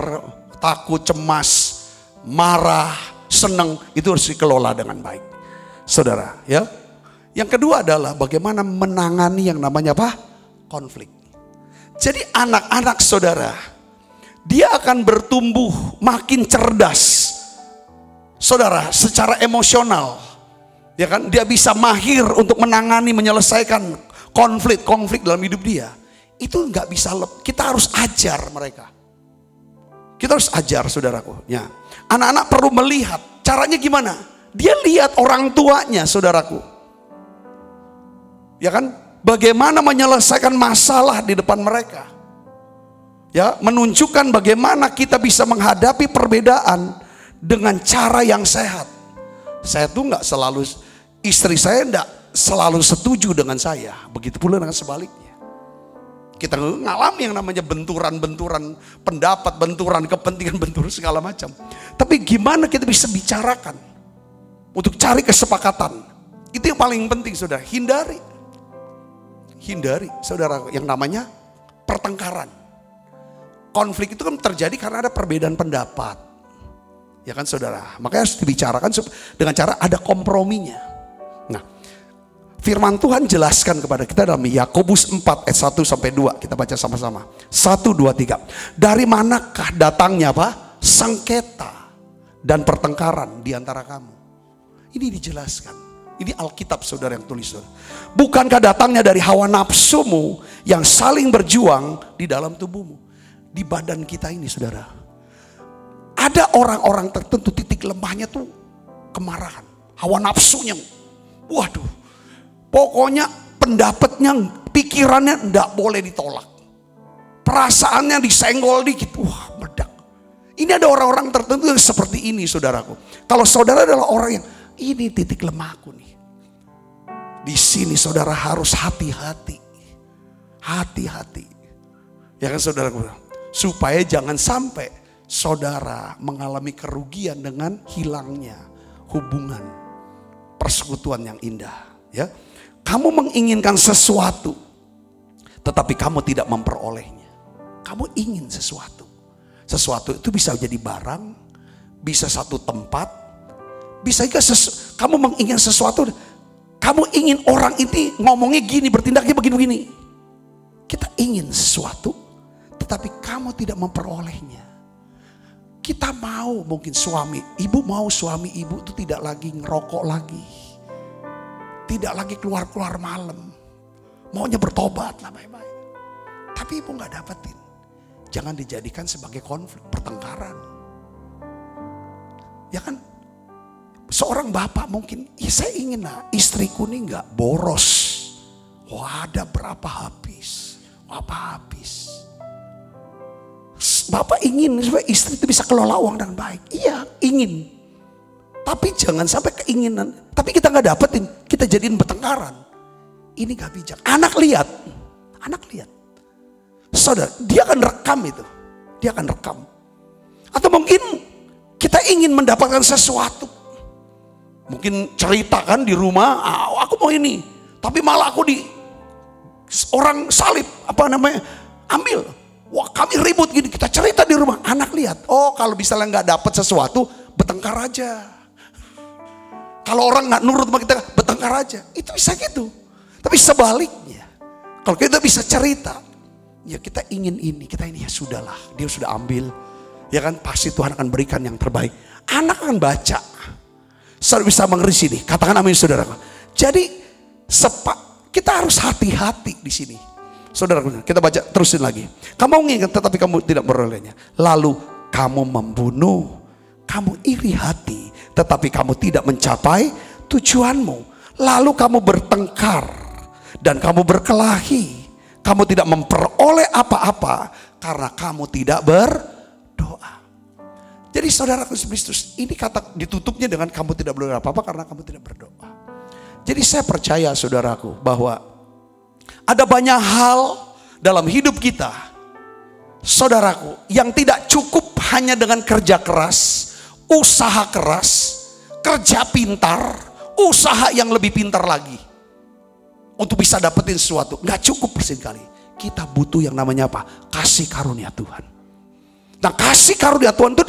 takut, cemas, marah, senang, itu harus dikelola dengan baik. Saudara, ya. Yang kedua adalah bagaimana menangani yang namanya apa? Konflik. Jadi anak-anak saudara, dia akan bertumbuh makin cerdas. Saudara, secara emosional. Ya kan? Dia bisa mahir untuk menangani, menyelesaikan konflik dalam hidup dia. Itu nggak bisa, kita harus ajar mereka. Kita harus ajar saudaraku. Ya. Anak-anak perlu melihat caranya gimana. Dia lihat orang tuanya saudaraku. Ya kan? Bagaimana menyelesaikan masalah di depan mereka. Ya, menunjukkan bagaimana kita bisa menghadapi perbedaan dengan cara yang sehat. Saya tuh nggak selalu, istri saya nggak selalu setuju dengan saya. Begitu pula dengan sebaliknya. Kita ngalami yang namanya benturan-benturan pendapat, benturan kepentingan, benturan segala macam. Tapi gimana kita bisa bicarakan untuk cari kesepakatan. Itu yang paling penting saudara. Hindari saudara yang namanya pertengkaran. Konflik itu kan terjadi karena ada perbedaan pendapat. Ya kan saudara. Makanya harus dibicarakan dengan cara ada komprominya. Nah, firman Tuhan jelaskan kepada kita dalam Yakobus 4 ayat 1 sampai 2. Kita baca sama-sama. 1, 2, 3. Dari manakah datangnya apa? Sengketa dan pertengkaran di antara kamu. Ini dijelaskan. Ini Alkitab saudara yang tulis. Saudara. Bukankah datangnya dari hawa nafsumu yang saling berjuang di dalam tubuhmu. Di badan kita ini saudara. Ada orang-orang tertentu titik lemahnya tuh kemarahan. Hawa nafsunya. Waduh. Pokoknya pendapatnya, pikirannya enggak boleh ditolak. Perasaannya disenggol dikit, wah meledak. Ini ada orang-orang tertentu yang seperti ini saudaraku. Kalau saudara adalah orang yang, ini titik lemahku nih. Di sini saudara harus hati-hati. Hati-hati. Ya kan saudaraku. Supaya jangan sampai saudara mengalami kerugian dengan hilangnya hubungan persekutuan yang indah. Ya. Kamu menginginkan sesuatu, tetapi kamu tidak memperolehnya. Kamu ingin sesuatu. Sesuatu itu bisa jadi barang, bisa satu tempat, bisa juga kamu menginginkan sesuatu. Kamu ingin orang ini ngomongnya gini, bertindaknya begini-begini. Kita ingin sesuatu, tetapi kamu tidak memperolehnya. Kita mau mungkin suami, ibu mau suami ibu itu tidak lagi ngerokok lagi. Tidak lagi keluar-keluar malam. Maunya bertobat lah baik-baik. Tapi ibu gak dapetin. Jangan dijadikan sebagai konflik, pertengkaran. Ya kan? Seorang bapak mungkin, ya saya ingin lah istriku ini gak boros. Wah ada berapa habis. Apa habis. Bapak ingin supaya istri itu bisa kelola uang dengan baik. Iya ingin. Tapi jangan sampai keinginan. Tapi kita gak dapetin. Kita jadiin bertengkaran. Ini gak bijak. Anak lihat. Saudara, dia akan rekam itu. Dia akan rekam. Atau mungkin kita ingin mendapatkan sesuatu. Mungkin ceritakan di rumah, aku mau ini. Tapi malah aku orang salib, ambil. Wah kami ribut gini, kita cerita di rumah. Anak lihat, oh kalau misalnya gak dapat sesuatu, bertengkar aja. Kalau orang gak nurut sama kita, bertengkar aja. Itu bisa gitu. Tapi sebaliknya, kalau kita bisa cerita, Ya kita ingin ini, kita ini, ya sudahlah, dia sudah ambil. Ya kan, pasti Tuhan akan berikan yang terbaik. Anak akan baca. Saudara bisa mengerti sini, katakan amin saudara. Jadi kita harus hati-hati di sini. Saudara, kita baca terusin lagi. Kamu mengingat tetapi kamu tidak berolehnya. Lalu kamu membunuh, kamu iri hati, tetapi kamu tidak mencapai tujuanmu. Lalu kamu bertengkar dan kamu berkelahi. Kamu tidak memperoleh apa-apa karena kamu tidak berdoa. Jadi saudara Kristus, ini kata ditutupnya dengan kamu tidak berdoa apa-apa karena kamu tidak berdoa. Jadi saya percaya saudaraku bahwa ada banyak hal dalam hidup kita, saudaraku, yang tidak cukup hanya dengan kerja keras, usaha keras, kerja pintar, usaha yang lebih pintar lagi untuk bisa dapetin sesuatu. Nggak cukup seringkali. Kita butuh yang namanya apa? Kasih karunia Tuhan. Nah, kasih karunia Tuhan itu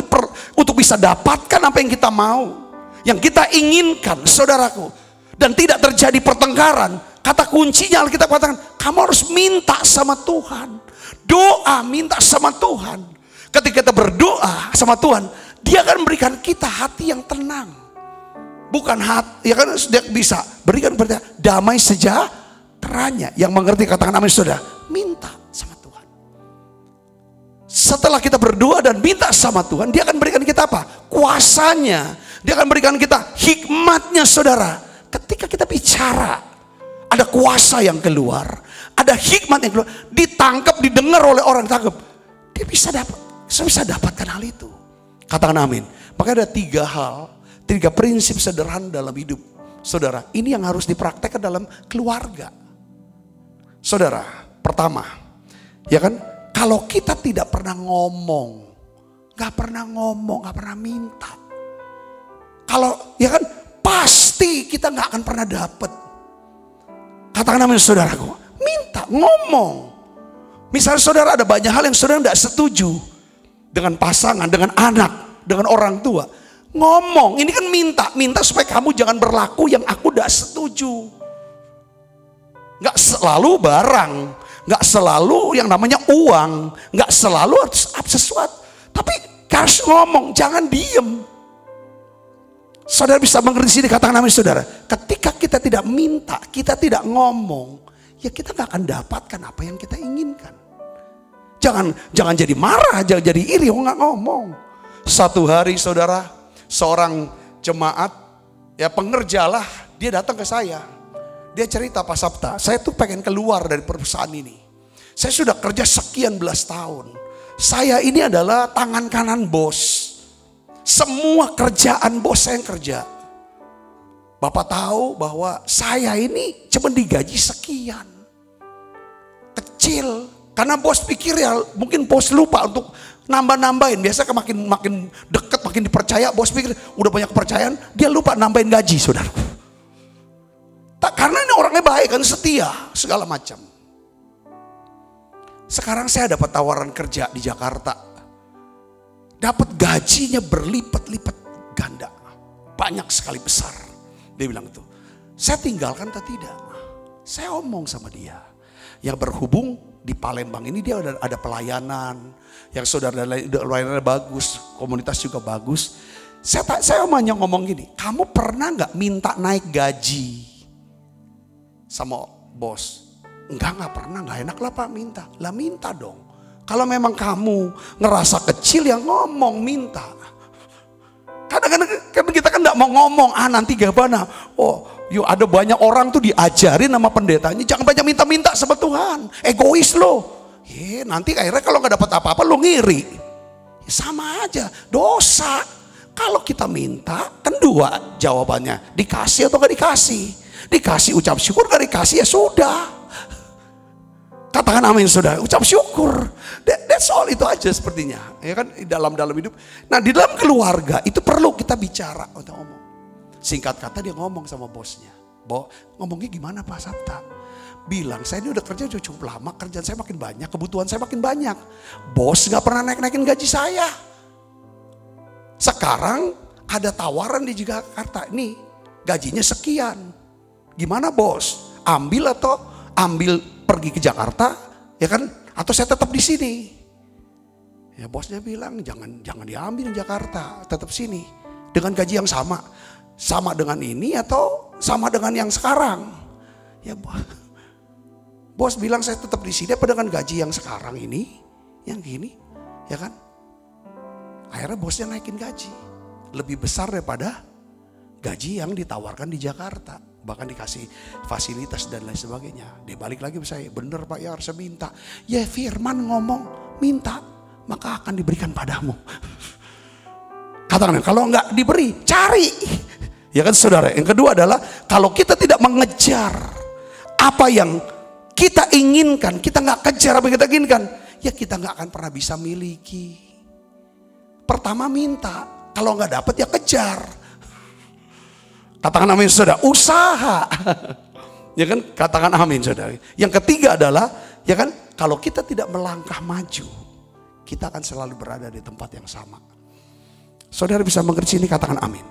untuk bisa dapatkan apa yang kita mau, yang kita inginkan, saudaraku, dan tidak terjadi pertengkaran. Kata kuncinya Alkitab katakan, kamu harus minta sama Tuhan. Doa, minta sama Tuhan. Ketika kita berdoa sama Tuhan, Dia akan memberikan kita hati yang tenang. Bukan hati, ya kan dia bisa berikan kepada damai sejahteranya. Yang mengerti katakan amin saudara. Minta sama Tuhan. Setelah kita berdoa dan minta sama Tuhan, Dia akan berikan kita apa? Kuasanya. Dia akan berikan kita hikmatnya saudara. Ketika kita bicara, ada kuasa yang keluar, ada hikmat yang keluar, ditangkap, didengar oleh orang tangkap. Dia bisa dapatkan hal itu. Katakan amin. Maka ada 3 hal, 3 prinsip sederhana dalam hidup. Saudara, ini yang harus dipraktekkan dalam keluarga. Saudara, pertama, ya kan, kalau kita tidak pernah ngomong, gak pernah minta. Kalau, ya kan, pasti kita gak akan pernah dapat. Katakan amin saudaraku, minta, ngomong. Misalnya saudara ada banyak hal yang saudara gak setuju dengan pasangan, dengan anak, dengan orang tua. Ngomong, ini kan minta supaya kamu jangan berlaku yang aku tidak setuju. Gak selalu barang, gak selalu yang namanya uang, gak selalu harus sesuatu. Tapi harus ngomong, jangan diem. Saudara bisa mengerti sini, katakan amin saudara. Ketika kita tidak minta, kita tidak ngomong, ya kita gak akan dapatkan apa yang kita inginkan. Jangan jadi marah, jangan jadi iri, gak ngomong. Satu hari saudara, seorang jemaat, ya pengerjalah, dia datang ke saya. Dia cerita, Pak Sabta, saya tuh pengen keluar dari perusahaan ini. Saya sudah kerja sekian belas tahun. Saya ini adalah tangan kanan bos. Semua kerjaan bos saya yang kerja. Bapak tahu bahwa saya ini cuma digaji sekian. Kecil. Karena bos pikir ya mungkin bos lupa untuk nambah-nambahin. Biasa makin dekat, makin dipercaya, bos pikir udah banyak kepercayaan, dia lupa nambahin gaji saudaraku. Karena ini orangnya baik kan, setia, segala macam. Sekarang saya dapat tawaran kerja di Jakarta. Dapat gajinya berlipat-lipat ganda. Banyak sekali besar. Dia bilang itu. Saya tinggalkan atau tidak? Saya omong sama dia. Yang berhubung di Palembang ini dia ada pelayanan. Yang saudara layanannya bagus. Komunitas juga bagus. Saya hanya ngomong gini. Kamu pernah gak minta naik gaji? Sama bos. Enggak pernah, gak enak lah Pak minta. Lah minta dong. Kalau memang kamu ngerasa kecil ya ngomong minta. Kadang-kadang kita kan gak mau ngomong, nanti gimana. Ada banyak orang tuh diajarin sama pendetanya, jangan banyak minta-minta sama Tuhan. Egois lo. Nanti akhirnya kalau gak dapat apa-apa lo ngiri. Sama aja, dosa. Kalau kita minta, kan 2 jawabannya. Dikasih atau gak dikasih. Dikasih ucap syukur, gak dikasih ya sudah. Katakan amin saudara, ucap syukur. That's all, itu aja sepertinya. Ya kan, dalam hidup. Nah di dalam keluarga itu perlu kita bicara untuk ngomong. Singkat kata dia ngomong sama bosnya. Ngomongnya gimana Pak Sabta? Bilang saya ini udah kerja cukup lama, kerjaan saya makin banyak, kebutuhan saya makin banyak. Bos gak pernah naik-naikin gaji saya. Sekarang ada tawaran di Jakarta, nih gajinya sekian. Gimana bos? Ambil atau ambil pergi ke Jakarta Ya kan? Atau saya tetap di sini. Ya bosnya bilang jangan diambil Jakarta, tetap sini. Dengan gaji yang sama. Sama dengan ini atau sama dengan yang sekarang. Ya bos bilang saya tetap di sini apa dengan gaji yang sekarang ini, yang gini, ya kan? Akhirnya bosnya naikin gaji. Lebih besar daripada gaji yang ditawarkan di Jakarta. Bahkan dikasih fasilitas dan lain sebagainya. Dia balik lagi ke saya, bener Pak ya harus minta. Ya firman ngomong, minta maka akan diberikan padamu. Katakan kalau enggak diberi, cari. Ya kan saudara. Yang kedua adalah kalau kita tidak mengejar apa yang kita inginkan, kita enggak kejar apa yang kita inginkan, ya kita enggak akan pernah bisa miliki. Pertama minta, kalau enggak dapat ya kejar. Katakan amin saudara, usaha. Ya kan, katakan amin saudara. Yang ketiga adalah, ya kan, kalau kita tidak melangkah maju, kita akan selalu berada di tempat yang sama. Saudara bisa mengerti ini, katakan amin.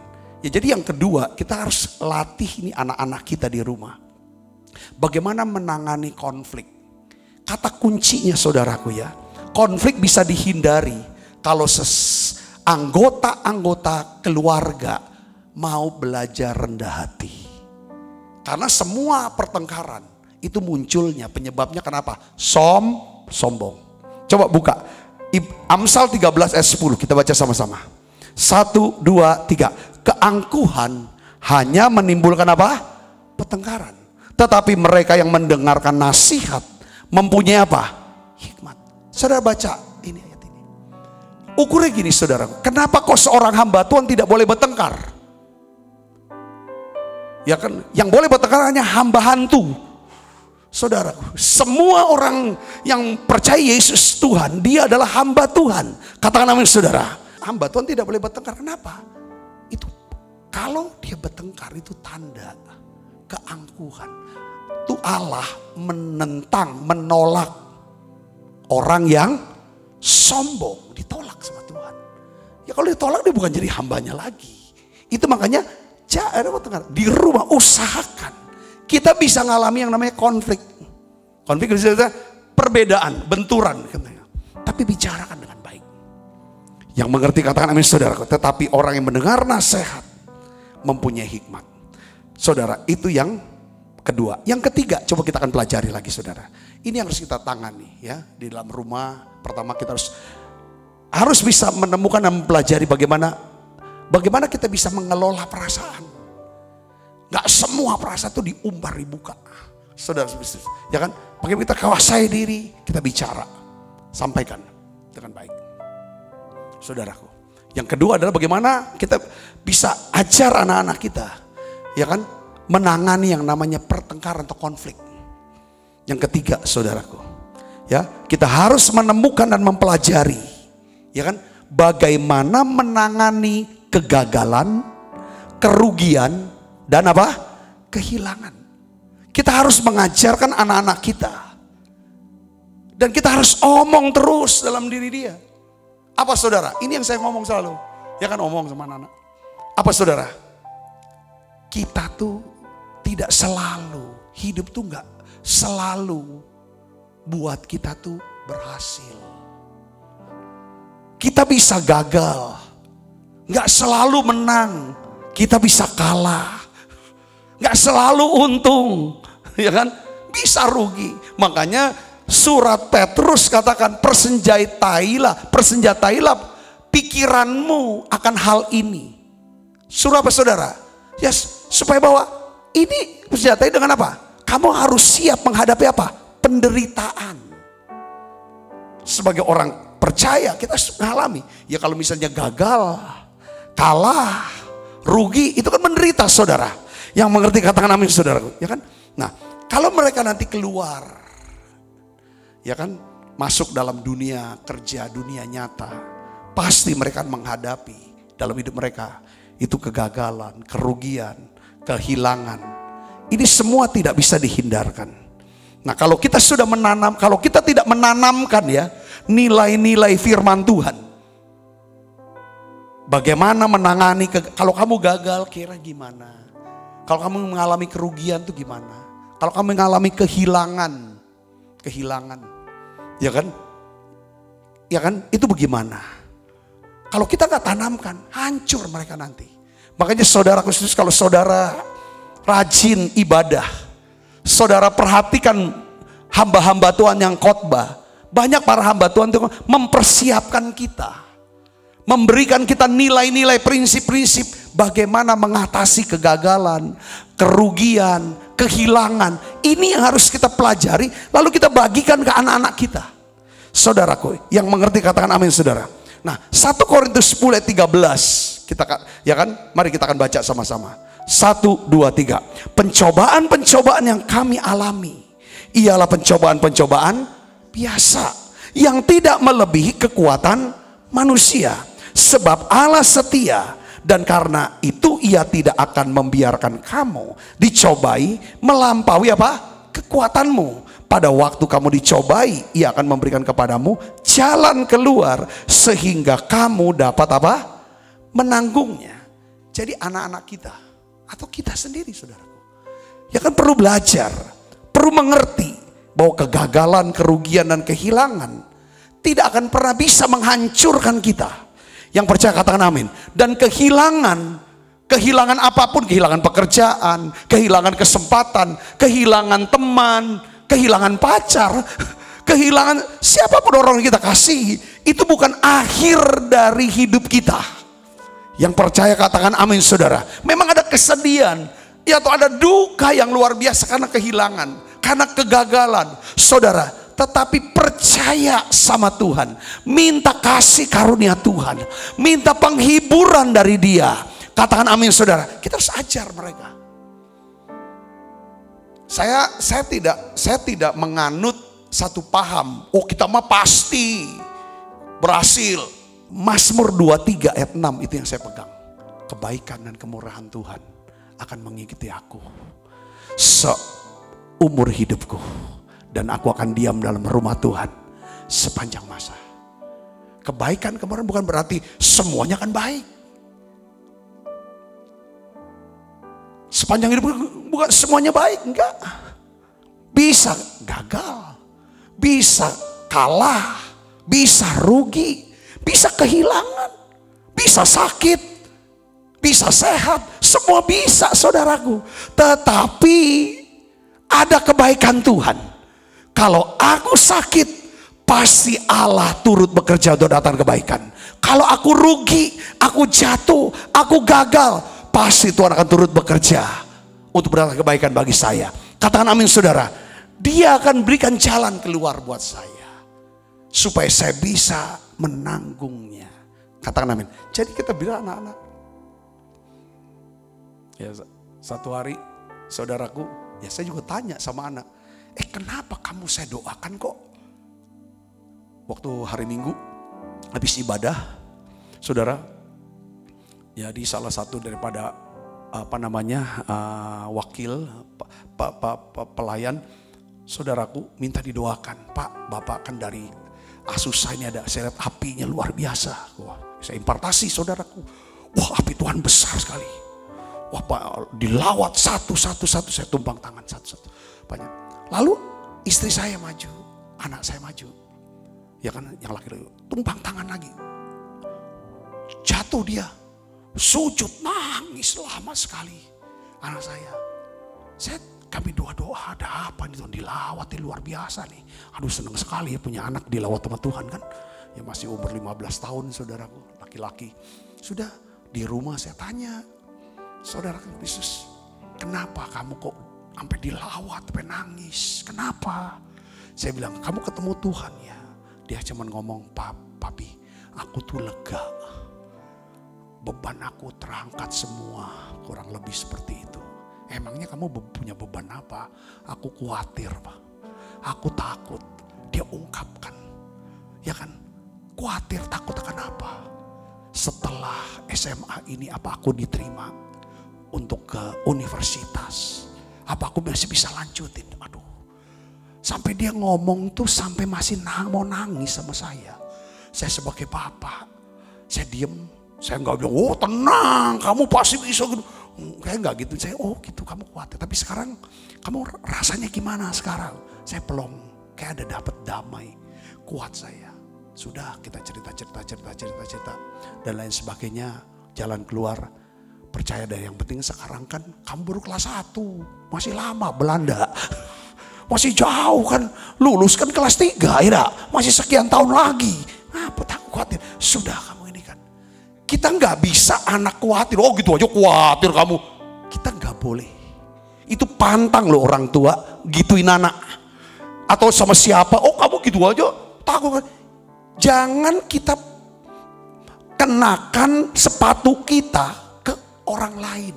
Ya jadi yang kedua, kita harus latih ini anak-anak kita di rumah. Bagaimana menangani konflik. Kata kuncinya saudaraku ya, konflik bisa dihindari kalau anggota-anggota keluarga mau belajar rendah hati. Karena semua pertengkaran itu munculnya penyebabnya kenapa? Sombong. Coba buka Amsal 13 ayat 10, kita baca sama-sama. 1, 2, 3. Keangkuhan hanya menimbulkan apa? Pertengkaran. Tetapi mereka yang mendengarkan nasihat mempunyai apa? Hikmat. Saudara baca ini ayat ini. Ukurnya gini saudara, kenapa kok seorang hamba Tuhan tidak boleh bertengkar? Ya kan, yang boleh bertengkar hanya hamba hantu. Saudara, semua orang yang percaya Yesus Tuhan, dia adalah hamba Tuhan. Katakan amin saudara. Hamba Tuhan tidak boleh bertengkar. Kenapa? Itu kalau dia bertengkar itu tanda keangkuhan. Itu Allah menolak orang yang sombong, ditolak sama Tuhan. Ya kalau ditolak dia bukan jadi hambanya lagi. Itu makanya di rumah usahakan kita bisa ngalami yang namanya konflik bisa perbedaan, benturan, tapi bicarakan dengan baik. Yang mengerti katakan amin saudara. Tetapi orang yang mendengar nasihat mempunyai hikmat. Saudara, itu yang kedua. Yang ketiga, coba kita akan pelajari lagi saudara. Ini yang harus kita tangani ya di dalam rumah. Pertama kita harus bisa menemukan dan mempelajari bagaimana kita bisa mengelola perasaan. Gak semua perasaan itu diumbar, dibuka. Saudara, ya kan? Bagaimana kita kuasai diri, kita bicara, sampaikan dengan baik. Saudaraku. Yang kedua adalah bagaimana kita bisa ajar anak-anak kita, ya kan? Menangani yang namanya pertengkaran atau konflik. Yang ketiga, saudaraku, ya kita harus menemukan dan mempelajari, ya kan? Bagaimana menangani kegagalan, kerugian, dan apa? Kehilangan. Kita harus mengajarkan anak-anak kita. Dan kita harus omong terus dalam diri dia. Apa saudara? Ini yang saya ngomong selalu. Ya kan omong sama anak-anak. Apa saudara? Kita tuh tidak selalu, hidup tuh gak selalu buat kita tuh berhasil. Kita bisa gagal. Gak selalu menang. Kita bisa kalah. Gak selalu untung, ya kan? Bisa rugi. Makanya surat Petrus katakan persenjatailah pikiranmu akan hal ini. Suruh apa saudara? Yes, supaya bahwa ini persenjatai dengan apa? Kamu harus siap menghadapi apa? Penderitaan. Sebagai orang percaya kita mengalami. Ya kalau misalnya gagal, kalah, rugi, itu kan menderita saudara. Yang mengerti katakan amin saudaraku, ya kan? Nah, kalau mereka nanti keluar, ya kan, masuk dalam dunia kerja, dunia nyata, pasti mereka menghadapi dalam hidup mereka itu kegagalan, kerugian, kehilangan. Ini semua tidak bisa dihindarkan. Nah, kalau kita sudah kalau kita tidak menanamkan ya nilai-nilai firman Tuhan, bagaimana menangani kalau kamu gagal kira gimana? Kalau kamu mengalami kerugian itu gimana? Kalau kamu mengalami kehilangan. Ya kan? Ya kan? Itu bagaimana? Kalau kita gak tanamkan, hancur mereka nanti. Makanya saudara khusus, kalau saudara rajin ibadah, saudara perhatikan hamba-hamba Tuhan yang khotbah. Banyak para hamba Tuhan itu mempersiapkan kita, memberikan kita nilai-nilai, prinsip-prinsip bagaimana mengatasi kegagalan, kerugian, kehilangan. Ini yang harus kita pelajari, lalu kita bagikan ke anak-anak kita. Saudaraku yang mengerti katakan amin saudara. Nah 1 Korintus 10 ayat 13 kita, ya kan, mari kita akan baca sama-sama. 1, 2, 3. Pencobaan-pencobaan yang kami alami ialah pencobaan-pencobaan biasa yang tidak melebihi kekuatan manusia. Sebab Allah setia dan karena itu ia tidak akan membiarkan kamu dicobai melampaui apa? Kekuatanmu. Pada waktu kamu dicobai, ia akan memberikan kepadamu jalan keluar sehingga kamu dapat apa? Menanggungnya. Jadi anak-anak kita atau kita sendiri saudaraku, ya kan perlu belajar, perlu mengerti bahwa kegagalan, kerugian dan kehilangan tidak akan pernah bisa menghancurkan kita. Yang percaya katakan amin. Dan kehilangan apapun, kehilangan pekerjaan, kehilangan kesempatan, kehilangan teman, kehilangan pacar, kehilangan siapapun orang yang kita kasih, itu bukan akhir dari hidup kita. Yang percaya katakan amin saudara. Memang ada kesedihan, ya, atau ada duka yang luar biasa karena kehilangan, karena kegagalan saudara. Tetapi percaya sama Tuhan, minta kasih karunia Tuhan, minta penghiburan dari Dia. Katakan amin saudara. Kita harus ajar mereka. Saya tidak menganut satu paham, oh kita mah pasti berhasil. Mazmur 23 ayat 6 itu yang saya pegang. Kebaikan dan kemurahan Tuhan akan mengikuti aku seumur hidupku, dan aku akan diam dalam rumah Tuhan sepanjang masa. Kebaikan kemurahan bukan berarti semuanya akan baik. Sepanjang hidup bukan semuanya baik, enggak. Bisa gagal, bisa kalah, bisa rugi, bisa kehilangan, bisa sakit, bisa sehat, semua bisa saudaraku. Tetapi ada kebaikan Tuhan. Kalau aku sakit, pasti Allah turut bekerja untuk datang kebaikan. Kalau aku rugi, aku jatuh, aku gagal, pasti Tuhan akan turut bekerja untuk berdatang kebaikan bagi saya. Katakan amin saudara. Dia akan berikan jalan keluar buat saya, supaya saya bisa menanggungnya. Katakan amin. Jadi kita bilang anak-anak, ya satu hari saudaraku, ya saya juga tanya sama anak, kenapa kamu saya doakan kok? Waktu hari Minggu habis ibadah, saudara, jadi salah satu daripada wakil pelayan saudaraku minta didoakan. Pak, Bapak kan dari Asusah ini ada, saya lihat apinya luar biasa. Wah, saya impartasi saudaraku. Wah, api Tuhan besar sekali. Wah, Pak, dilawat satu-satu, saya tumpang tangan satu-satu. Banyak. Lalu istri saya maju, anak saya maju. Ya kan, yang laki-laki tumpang tangan lagi. Jatuh dia. Sujud, nangis lama sekali anak saya. Kami doa-doa, ada apa nih Tuhan, dilawat luar biasa nih. Aduh senang sekali ya punya anak dilawat sama Tuhan kan. Ya masih umur 15 tahun saudaraku, laki-laki. Sudah di rumah saya tanya, saudara Kristus, kenapa kamu kok sampai dilawat, sampai nangis? Kenapa? Saya bilang, kamu ketemu Tuhan ya. Dia cuma ngomong, papi, aku tuh lega. Beban aku terangkat semua, kurang lebih seperti itu. Emangnya kamu punya beban apa? Aku khawatir Pak, aku takut. Dia ungkapkan, ya kan, khawatir takut akan apa? Setelah SMA ini apa aku diterima untuk ke universitas? Apa aku masih bisa lanjutin? Aduh, sampai dia ngomong tuh sampai masih mau nangis sama saya. Saya sebagai bapak, saya diem. Saya nggak bilang, oh tenang, kamu pasti bisa gitu. Kayak nggak gitu. Saya, oh gitu, kamu khawatir. Tapi sekarang, kamu rasanya gimana sekarang? Saya pelong, kayak ada dapat damai. kuat saya. Sudah kita cerita dan lain sebagainya. Jalan keluar. Percaya deh, yang penting sekarang kan kamu baru kelas 1. Masih lama Belanda. Masih jauh kan. Lulus kan kelas 3 ya. Masih sekian tahun lagi. Apa tak khawatir. Sudah kamu ini kan. Kita nggak bisa anak khawatir. Oh gitu aja khawatir kamu. Kita nggak boleh. Itu pantang loh orang tua gituin anak. Atau sama siapa. Oh kamu gitu aja takut. Jangan kita kenakan sepatu kita orang lain.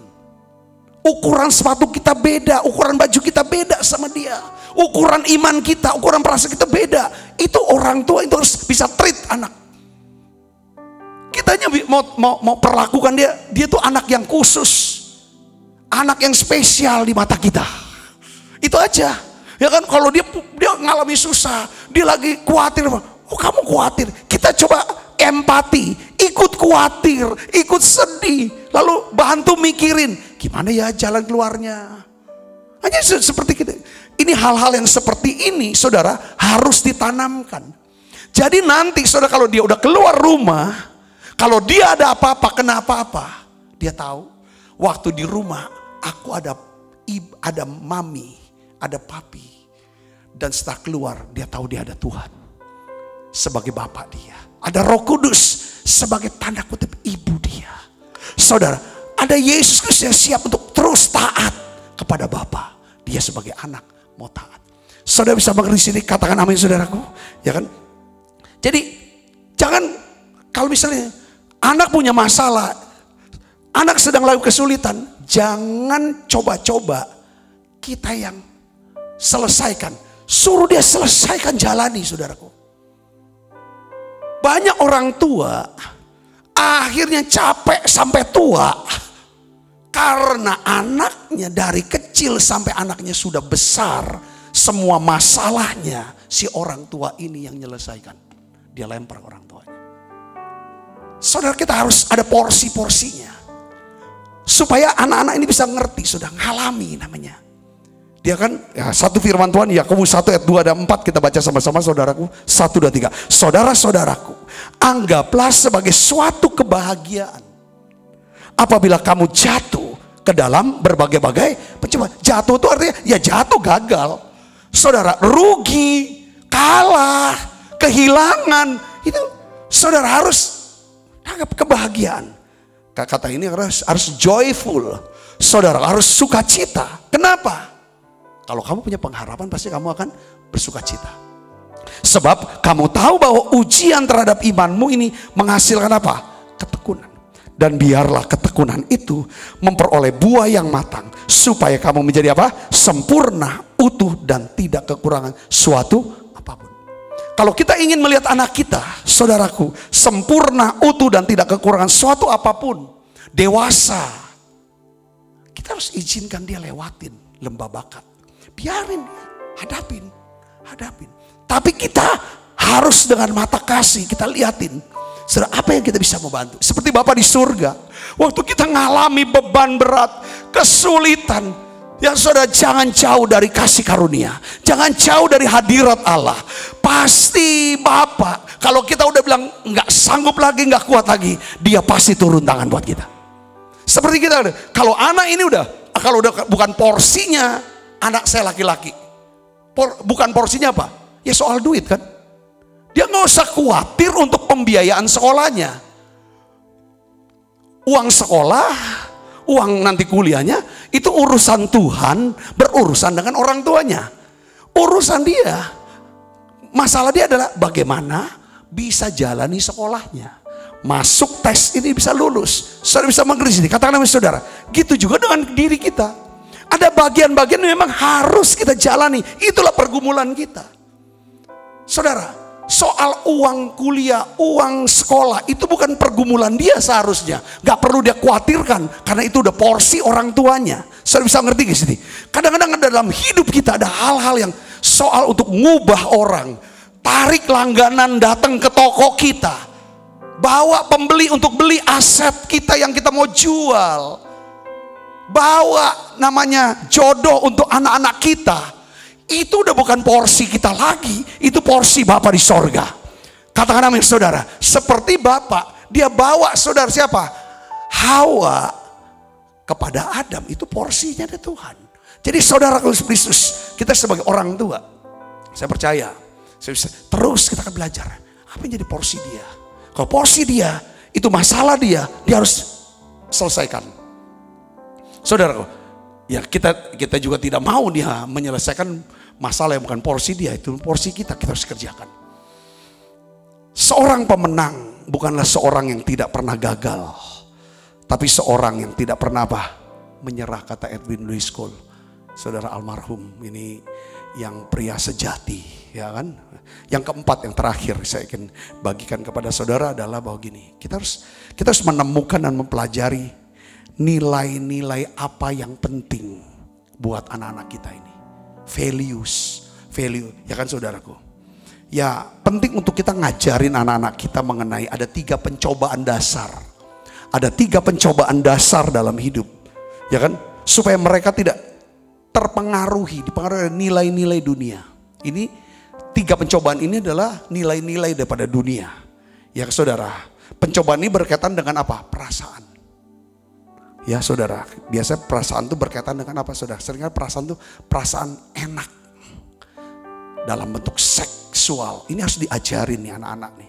Ukuran sepatu kita beda, ukuran baju kita beda sama dia. Ukuran iman kita, ukuran perasaan kita beda. Itu orang tua itu harus bisa treat anak. Kitanya mau perlakukan dia tuh anak yang khusus. Anak yang spesial di mata kita. Itu aja. Ya kan, kalau dia ngalami susah, dia lagi khawatir. Oh kamu khawatir. Kita coba empati, ikut khawatir, ikut sedih, lalu bantu mikirin gimana ya jalan keluarnya. Hanya seperti kita. Ini hal-hal yang seperti ini, saudara, harus ditanamkan. Jadi nanti saudara kalau dia udah keluar rumah, kalau dia ada apa-apa, kena apa-apa, dia tahu waktu di rumah aku ada mami, ada papi, dan setelah keluar dia tahu dia ada Tuhan sebagai bapak dia. Ada Roh Kudus sebagai tanda kutip ibu dia. Saudara, ada Yesus Kristus yang siap untuk terus taat kepada Bapa. Dia sebagai anak mau taat. Saudara bisa mengerti sini, katakan amin saudaraku. Ya kan? Jadi jangan, kalau misalnya anak punya masalah, anak sedang lalu kesulitan, jangan coba-coba kita yang selesaikan. Suruh dia selesaikan, jalani saudaraku. Banyak orang tua akhirnya capek sampai tua karena anaknya dari kecil sampai anaknya sudah besar, semua masalahnya si orang tua ini yang menyelesaikan. Dia lempar orang tuanya. Saudara, kita harus ada porsi-porsinya supaya anak-anak ini bisa ngerti, sudah ngalami namanya. Dia kan, ya, satu firman Tuhan, Yakobus 1 ayat 2 dan 4 kita baca sama-sama saudaraku. 1, 2, 3. Saudara-saudaraku, anggaplah sebagai suatu kebahagiaan apabila kamu jatuh ke dalam berbagai-bagai pencobaan. Jatuh itu artinya ya jatuh gagal. Saudara, rugi, kalah, kehilangan, itu saudara harus anggap kebahagiaan. Kata ini harus joyful. Saudara harus sukacita. Kenapa? Kalau kamu punya pengharapan, pasti kamu akan bersuka cita. Sebab kamu tahu bahwa ujian terhadap imanmu ini menghasilkan apa? Ketekunan. Dan biarlah ketekunan itu memperoleh buah yang matang. Supaya kamu menjadi apa? Sempurna, utuh, dan tidak kekurangan suatu apapun. Kalau kita ingin melihat anak kita, saudaraku, sempurna, utuh, dan tidak kekurangan suatu apapun, dewasa, kita harus izinkan dia lewatin lembah bakat. Biarin dia, hadapin. Tapi kita harus dengan mata kasih kita liatin, saudara, apa yang kita bisa membantu. Seperti Bapa di surga, waktu kita ngalami beban berat, kesulitan, ya saudara, jangan jauh dari kasih karunia, jangan jauh dari hadirat Allah. Pasti Bapa, kalau kita udah bilang nggak sanggup lagi, nggak kuat lagi, dia pasti turun tangan buat kita. Seperti kita, kalau anak ini kalau udah bukan porsinya. Anak saya laki-laki, bukan porsinya apa? Ya soal duit kan. Dia nggak usah khawatir untuk pembiayaan sekolahnya. Uang sekolah, uang nanti kuliahnya, itu urusan Tuhan, berurusan dengan orang tuanya. Urusan dia, masalah dia adalah bagaimana bisa jalani sekolahnya. Masuk tes ini bisa lulus. Saudara bisa mengerti sini, katakan sama saudara. Gitu juga dengan diri kita. Ada bagian-bagian yang memang harus kita jalani. Itulah pergumulan kita. Saudara, soal uang kuliah, uang sekolah, itu bukan pergumulan dia seharusnya. Gak perlu dia khawatirkan, karena itu udah porsi orang tuanya. Saudara bisa ngerti gak sih? Kadang-kadang dalam hidup kita ada hal-hal yang soal untuk ngubah orang. Tarik langganan datang ke toko kita. Bawa pembeli untuk beli aset kita yang kita mau jual. Bawa namanya jodoh untuk anak-anak kita. Itu udah bukan porsi kita lagi, itu porsi Bapa di sorga. Katakan amin saudara. Seperti Bapa, dia bawa saudara siapa? Hawa kepada Adam, itu porsinya dari Tuhan. Jadi saudara Kristus, kita sebagai orang tua, saya percaya, terus kita akan belajar apa yang jadi porsi dia. Kalau porsi dia, itu masalah dia harus selesaikan. Saudara, ya kita juga tidak mau dia menyelesaikan masalah yang bukan porsi dia, itu porsi kita harus kerjakan. Seorang pemenang bukanlah seorang yang tidak pernah gagal, tapi seorang yang tidak pernah menyerah, kata Edwin Louis Cole, saudara almarhum ini, yang pria sejati, ya kan? Yang keempat, yang terakhir saya ingin bagikan kepada saudara adalah bahwa gini, kita harus menemukan dan mempelajari nilai-nilai apa yang penting buat anak-anak kita ini. Value, ya kan saudaraku? Ya penting untuk kita ngajarin anak-anak kita mengenai ada 3 pencobaan dasar. Ada 3 pencobaan dasar dalam hidup, ya kan? Supaya mereka tidak dipengaruhi oleh nilai-nilai dunia. Ini 3 pencobaan ini adalah nilai-nilai daripada dunia. Ya saudara, pencobaan ini berkaitan dengan apa? Perasaan. Ya saudara, biasa perasaan itu berkaitan dengan apa saudara? Seringkali perasaan itu perasaan enak dalam bentuk seksual. Ini harus diajarin nih anak-anak nih,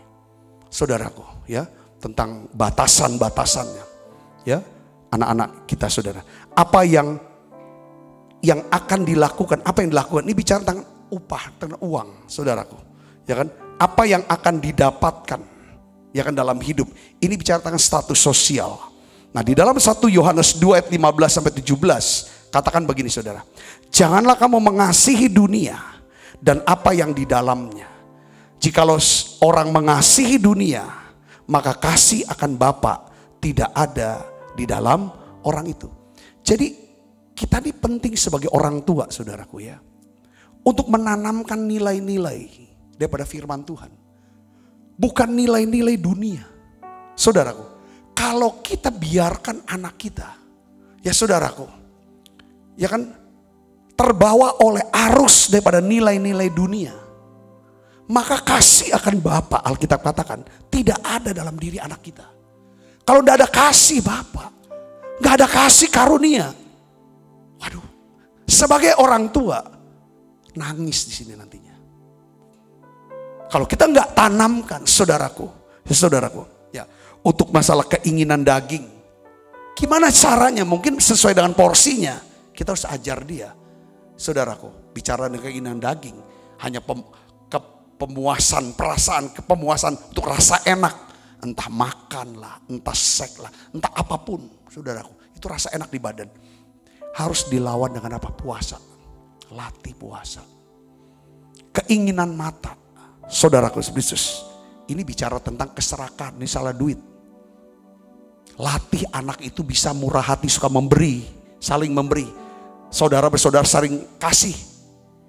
saudaraku, ya, tentang batasan-batasannya, ya, anak-anak kita saudara. Apa yang akan dilakukan, apa yang dilakukan? Ini bicara tentang upah, tentang uang, saudaraku, ya kan? Apa yang akan didapatkan, ya kan, dalam hidup. Ini bicara tentang status sosial. Nah di dalam 1 Yohanes 2 ayat 15-17 katakan begini saudara. Janganlah kamu mengasihi dunia dan apa yang di dalamnya. Jikalau orang mengasihi dunia, maka kasih akan Bapa tidak ada di dalam orang itu. Jadi kita ini penting sebagai orang tua saudaraku ya, untuk menanamkan nilai-nilai daripada firman Tuhan. Bukan nilai-nilai dunia. Saudaraku, kalau kita biarkan anak kita, ya saudaraku, ya kan, terbawa oleh arus daripada nilai-nilai dunia, maka kasih akan Bapa, Alkitab katakan, tidak ada dalam diri anak kita. Kalau tidak ada kasih Bapa, nggak ada kasih karunia. Waduh, sebagai orang tua, nangis di sini nantinya. Kalau kita nggak tanamkan, saudaraku, ya, untuk masalah keinginan daging, gimana caranya? Mungkin sesuai dengan porsinya. Kita harus ajar dia, saudaraku, bicara dengan keinginan daging, hanya pemuasan perasaan, pemuasan untuk rasa enak, entah makan lah, entah seks lah, entah apapun, saudaraku, itu rasa enak di badan. Harus dilawan dengan apa? Puasa, latih puasa. Keinginan mata, saudaraku Kristus, ini bicara tentang keserakahan, ini salah duit. Latih anak itu bisa murah hati, suka memberi, saling memberi. Saudara bersaudara saling kasih.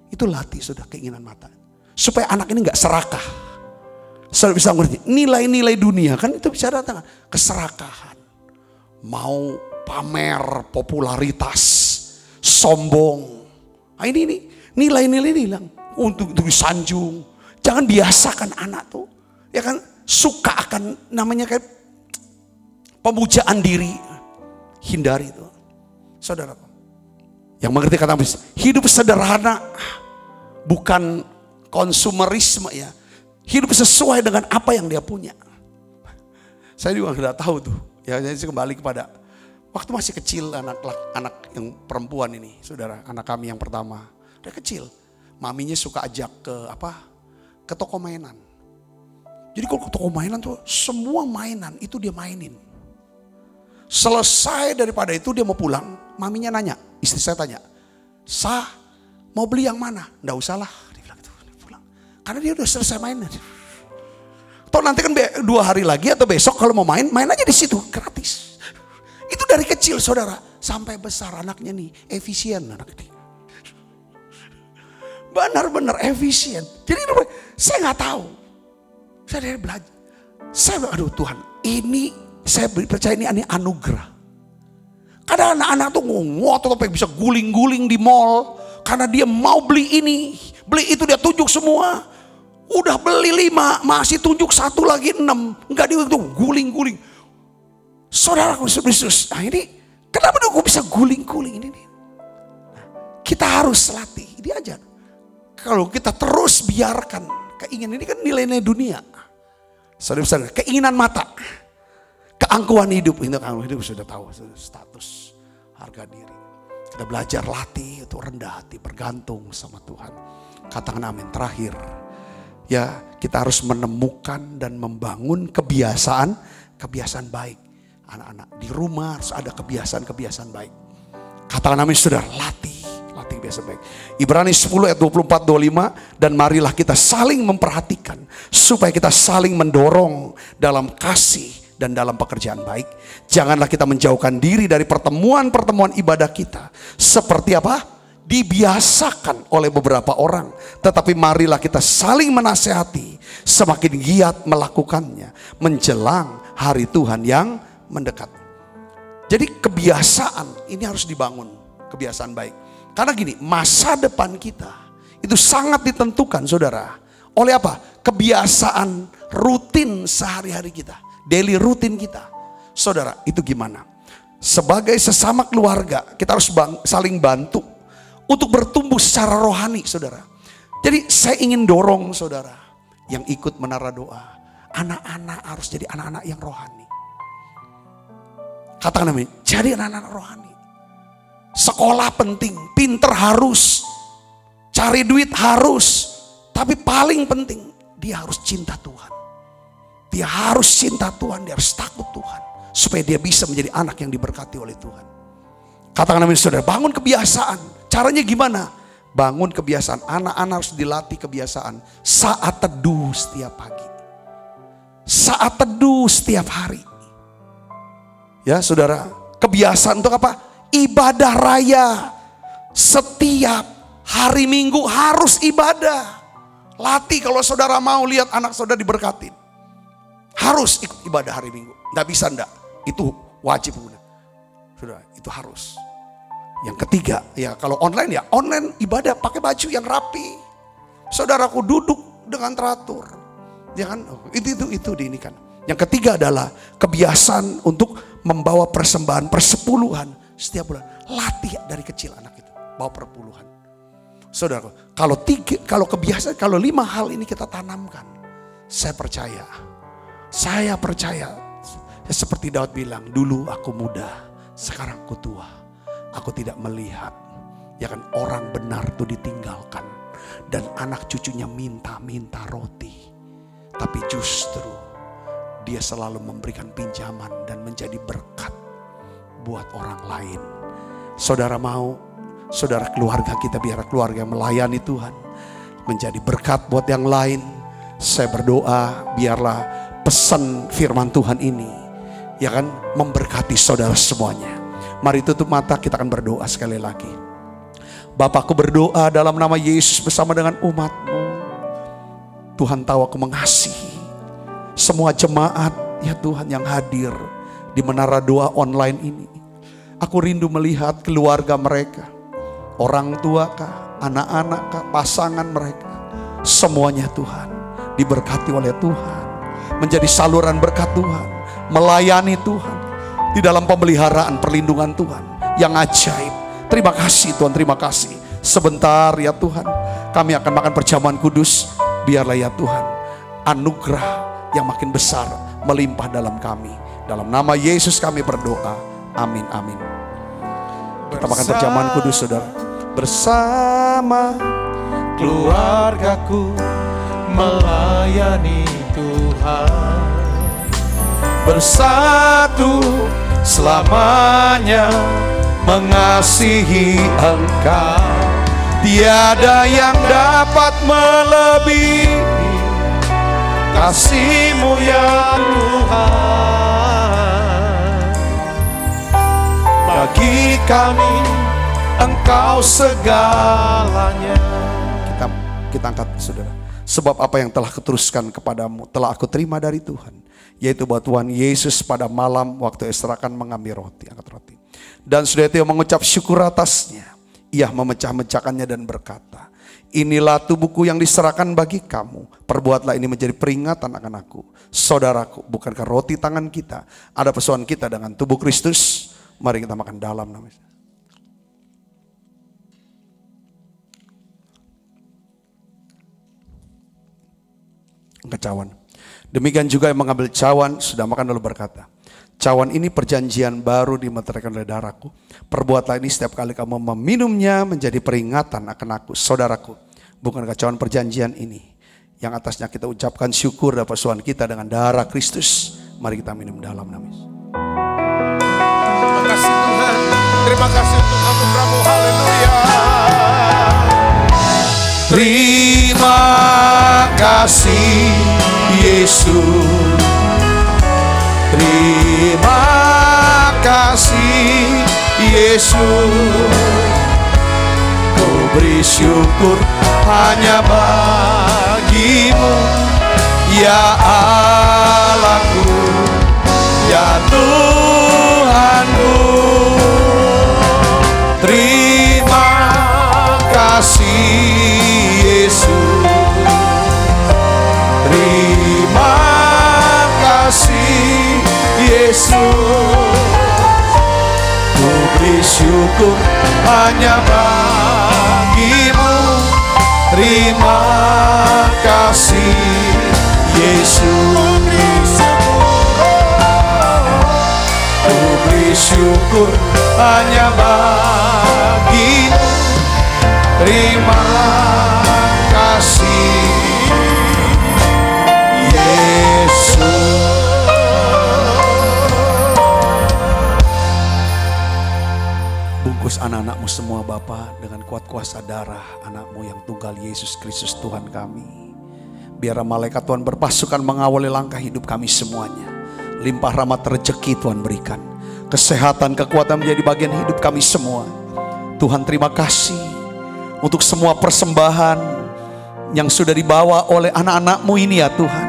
Itu latih sudah keinginan mata. Supaya anak ini gak serakah. Saudara bisa mengerti nilai-nilai dunia kan itu bicara tentang keserakahan. Mau pamer popularitas, sombong. Nah ini nilai-nilai ini hilang. Untuk disanjung. Jangan biasakan anak tuh. Ya kan suka akan namanya kayak pemujaan diri, hindari itu, saudara. Yang mengerti kata hidup sederhana, bukan konsumerisme ya. Hidup sesuai dengan apa yang dia punya. Saya juga tidak tahu tuh. Ya, saya kembali kepada waktu masih kecil anak yang perempuan ini, saudara, anak kami yang pertama, dia kecil, maminya suka ajak ke toko mainan. Jadi kalau ke toko mainan tuh semua mainan itu dia mainin. Selesai daripada itu dia mau pulang, maminya nanya, istri saya tanya, mau beli yang mana? Nggak usah lah, dia bilang gitu, dia pulang. Karena dia udah selesai mainnya. Toh nanti kan 2 hari lagi atau besok kalau mau main aja di situ, gratis. Itu dari kecil saudara, sampai besar anaknya nih, efisien anak ini. Benar-benar efisien. Jadi saya nggak tahu, saya dari belajar. Aduh Tuhan, ini saya percaya ini anugerah. Kadang anak-anak tuh ngotot sampai bisa guling-guling di mall, Karena dia mau beli ini, beli itu, dia tunjuk semua. Udah beli 5, masih tunjuk 1 lagi 6. Enggak dihitung, guling-guling. Saudaraku Yesus, nah ini kenapa aku bisa guling-guling ini? Nah, kita harus latih, ini aja. Kalau kita terus biarkan keinginan, ini kan nilai-nilai dunia. Saudara-saudara, keinginan mata, keangkuhan hidup, ini keangkuhan hidup sudah tahu, status, harga diri. Kita belajar latih itu rendah hati, bergantung sama Tuhan. Katakan amin. Terakhir, ya kita harus menemukan dan membangun kebiasaan baik. Anak-anak di rumah harus ada kebiasaan baik. Katakan amin saudara, latih kebiasaan baik. Ibrani 10 ayat 24-25, dan marilah kita saling memperhatikan supaya kita saling mendorong dalam kasih dan dalam pekerjaan baik. Janganlah kita menjauhkan diri dari pertemuan-pertemuan ibadah kita. Seperti apa? Dibiasakan oleh beberapa orang. Tetapi marilah kita saling menasehati, semakin giat melakukannya menjelang hari Tuhan yang mendekat. Jadi kebiasaan ini harus dibangun, kebiasaan baik. Karena gini, masa depan kita itu sangat ditentukan saudara oleh apa? Kebiasaan rutin sehari-hari kita, daily rutin kita. Saudara, itu gimana? Sebagai sesama keluarga kita harus saling bantu untuk bertumbuh secara rohani saudara. Jadi saya ingin dorong saudara yang ikut menara doa, anak-anak harus jadi anak-anak yang rohani. Katakan amin, jadi anak-anak rohani. Sekolah penting, pinter harus, cari duit harus, tapi paling penting dia harus cinta Tuhan. Dia harus cinta Tuhan, dia harus takut Tuhan, supaya dia bisa menjadi anak yang diberkati oleh Tuhan. Katakan amin saudara, bangun kebiasaan. Caranya gimana? Bangun kebiasaan, anak-anak harus dilatih kebiasaan saat teduh setiap pagi, saat teduh setiap hari. Ya saudara, kebiasaan untuk apa? Ibadah raya. Setiap hari Minggu harus ibadah. Latih kalau saudara mau lihat anak saudara diberkatin. Harus ikut ibadah hari Minggu. Nggak bisa enggak. Itu wajib. Saudara, itu harus. Yang ketiga, ya kalau online ya online ibadah pakai baju yang rapi. Saudaraku duduk dengan teratur. Ya kan? Itu diinikan. Yang ketiga adalah kebiasaan untuk membawa persembahan persepuluhan setiap bulan. Latih dari kecil anak itu bawa perpuluhan. Saudara, kalau kebiasaan, kalau 5 hal ini kita tanamkan, saya percaya ya seperti Daud bilang, dulu aku muda, sekarang aku tua, aku tidak melihat ya kan orang benar itu ditinggalkan dan anak cucunya minta roti, tapi justru dia selalu memberikan pinjaman dan menjadi berkat buat orang lain. Saudara mau, saudara keluarga kita biar keluarga melayani Tuhan, menjadi berkat buat yang lain. Saya berdoa biarlah pesan firman Tuhan ini ya kan memberkati saudara semuanya. Mari tutup mata, kita akan berdoa sekali lagi. Bapakku berdoa dalam nama Yesus bersama dengan umat-Mu. Tuhan tahu aku mengasihi semua jemaat ya Tuhan yang hadir di menara doa online ini. Aku rindu melihat keluarga mereka, orang tua kah, anak-anak kah, pasangan mereka, semuanya Tuhan diberkati oleh Tuhan, menjadi saluran berkat Tuhan, melayani Tuhan di dalam pemeliharaan perlindungan Tuhan yang ajaib. Terima kasih Tuhan, terima kasih. Sebentar ya Tuhan, kami akan makan perjamuan kudus. Biarlah ya Tuhan anugerah yang makin besar melimpah dalam kami. Dalam nama Yesus kami berdoa. Amin, amin. Kita makan perjamuan kudus saudara. Bersama keluargaku melayani Tuhan, bersatu selamanya mengasihi Engkau. Tiada yang dapat melebihi kasih-Mu ya Tuhan. Bagi kami Engkau segalanya. Kita angkat saudara. Sebab apa yang telah kuteruskan kepadamu telah aku terima dari Tuhan, yaitu bahwa Tuhan Yesus pada malam waktu Esra akan mengambil roti, angkat roti, dan sudah itu mengucap syukur atasnya. Ia memecah-mecahkannya dan berkata, inilah tubuhku yang diserahkan bagi kamu. Perbuatlah ini menjadi peringatan akan aku. Saudaraku, bukankah roti tangan kita ada persoalan kita dengan tubuh Kristus? Mari kita makan dalam namanya. Cawan. Demikian juga yang mengambil cawan sudah makan lalu berkata, cawan ini perjanjian baru dimeteraikan oleh darahku. Perbuatlah ini setiap kali kamu meminumnya menjadi peringatan akan aku. Saudaraku, bukankah cawan perjanjian ini yang atasnya kita ucapkan syukur dan persoalan kita dengan darah Kristus? Mari kita minum dalam namanya. Terima kasih Tuhan. Terima kasih untuk anugerah-Mu. Haleluya. Terima kasih Yesus. Terima kasih Yesus. Ku beri syukur hanya bagi-Mu, ya Allahku, ya Tuhanku. Terima kasih Yesus. Terima kasih Yesus. Ku beri syukur hanya bagi-Mu. Terima kasih Yesus. Ku beri syukur hanya bagi-Mu. Terima kasih Yesus. Bungkus anak-anak-Mu semua Bapa dengan kuat kuasa darah anak-Mu yang tunggal Yesus Kristus Tuhan kami. Biar malaikat Tuhan berpasukan mengawali langkah hidup kami semuanya. Limpah rahmat rezeki Tuhan berikan. Kesehatan, kekuatan menjadi bagian hidup kami semua. Tuhan terima kasih untuk semua persembahan yang sudah dibawa oleh anak-anak-Mu ini ya Tuhan.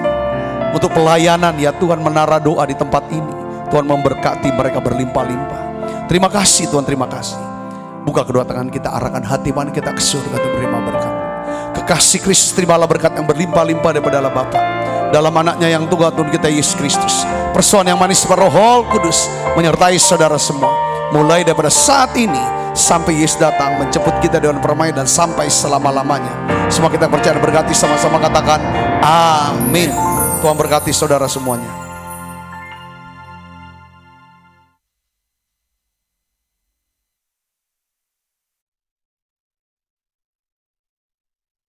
Untuk pelayanan ya Tuhan, menara doa di tempat ini. Tuhan memberkati mereka berlimpah-limpah. Terima kasih Tuhan, terima kasih. Buka kedua tangan kita, arahkan hati mana kita ke surga untuk menerima berkat. Kekasih Kristus, terimalah berkat yang berlimpah-limpah daripada Allah Bapa. Dalam anaknya yang tunggal Tuhan kita Yesus Kristus. Persoalan yang manis Roh Kudus menyertai saudara semua. Mulai daripada saat ini sampai Yesus datang menjemput kita dengan permainan dan sampai selama-lamanya. Semua kita percaya berkati sama-sama katakan amin. Tuhan berkati saudara semuanya.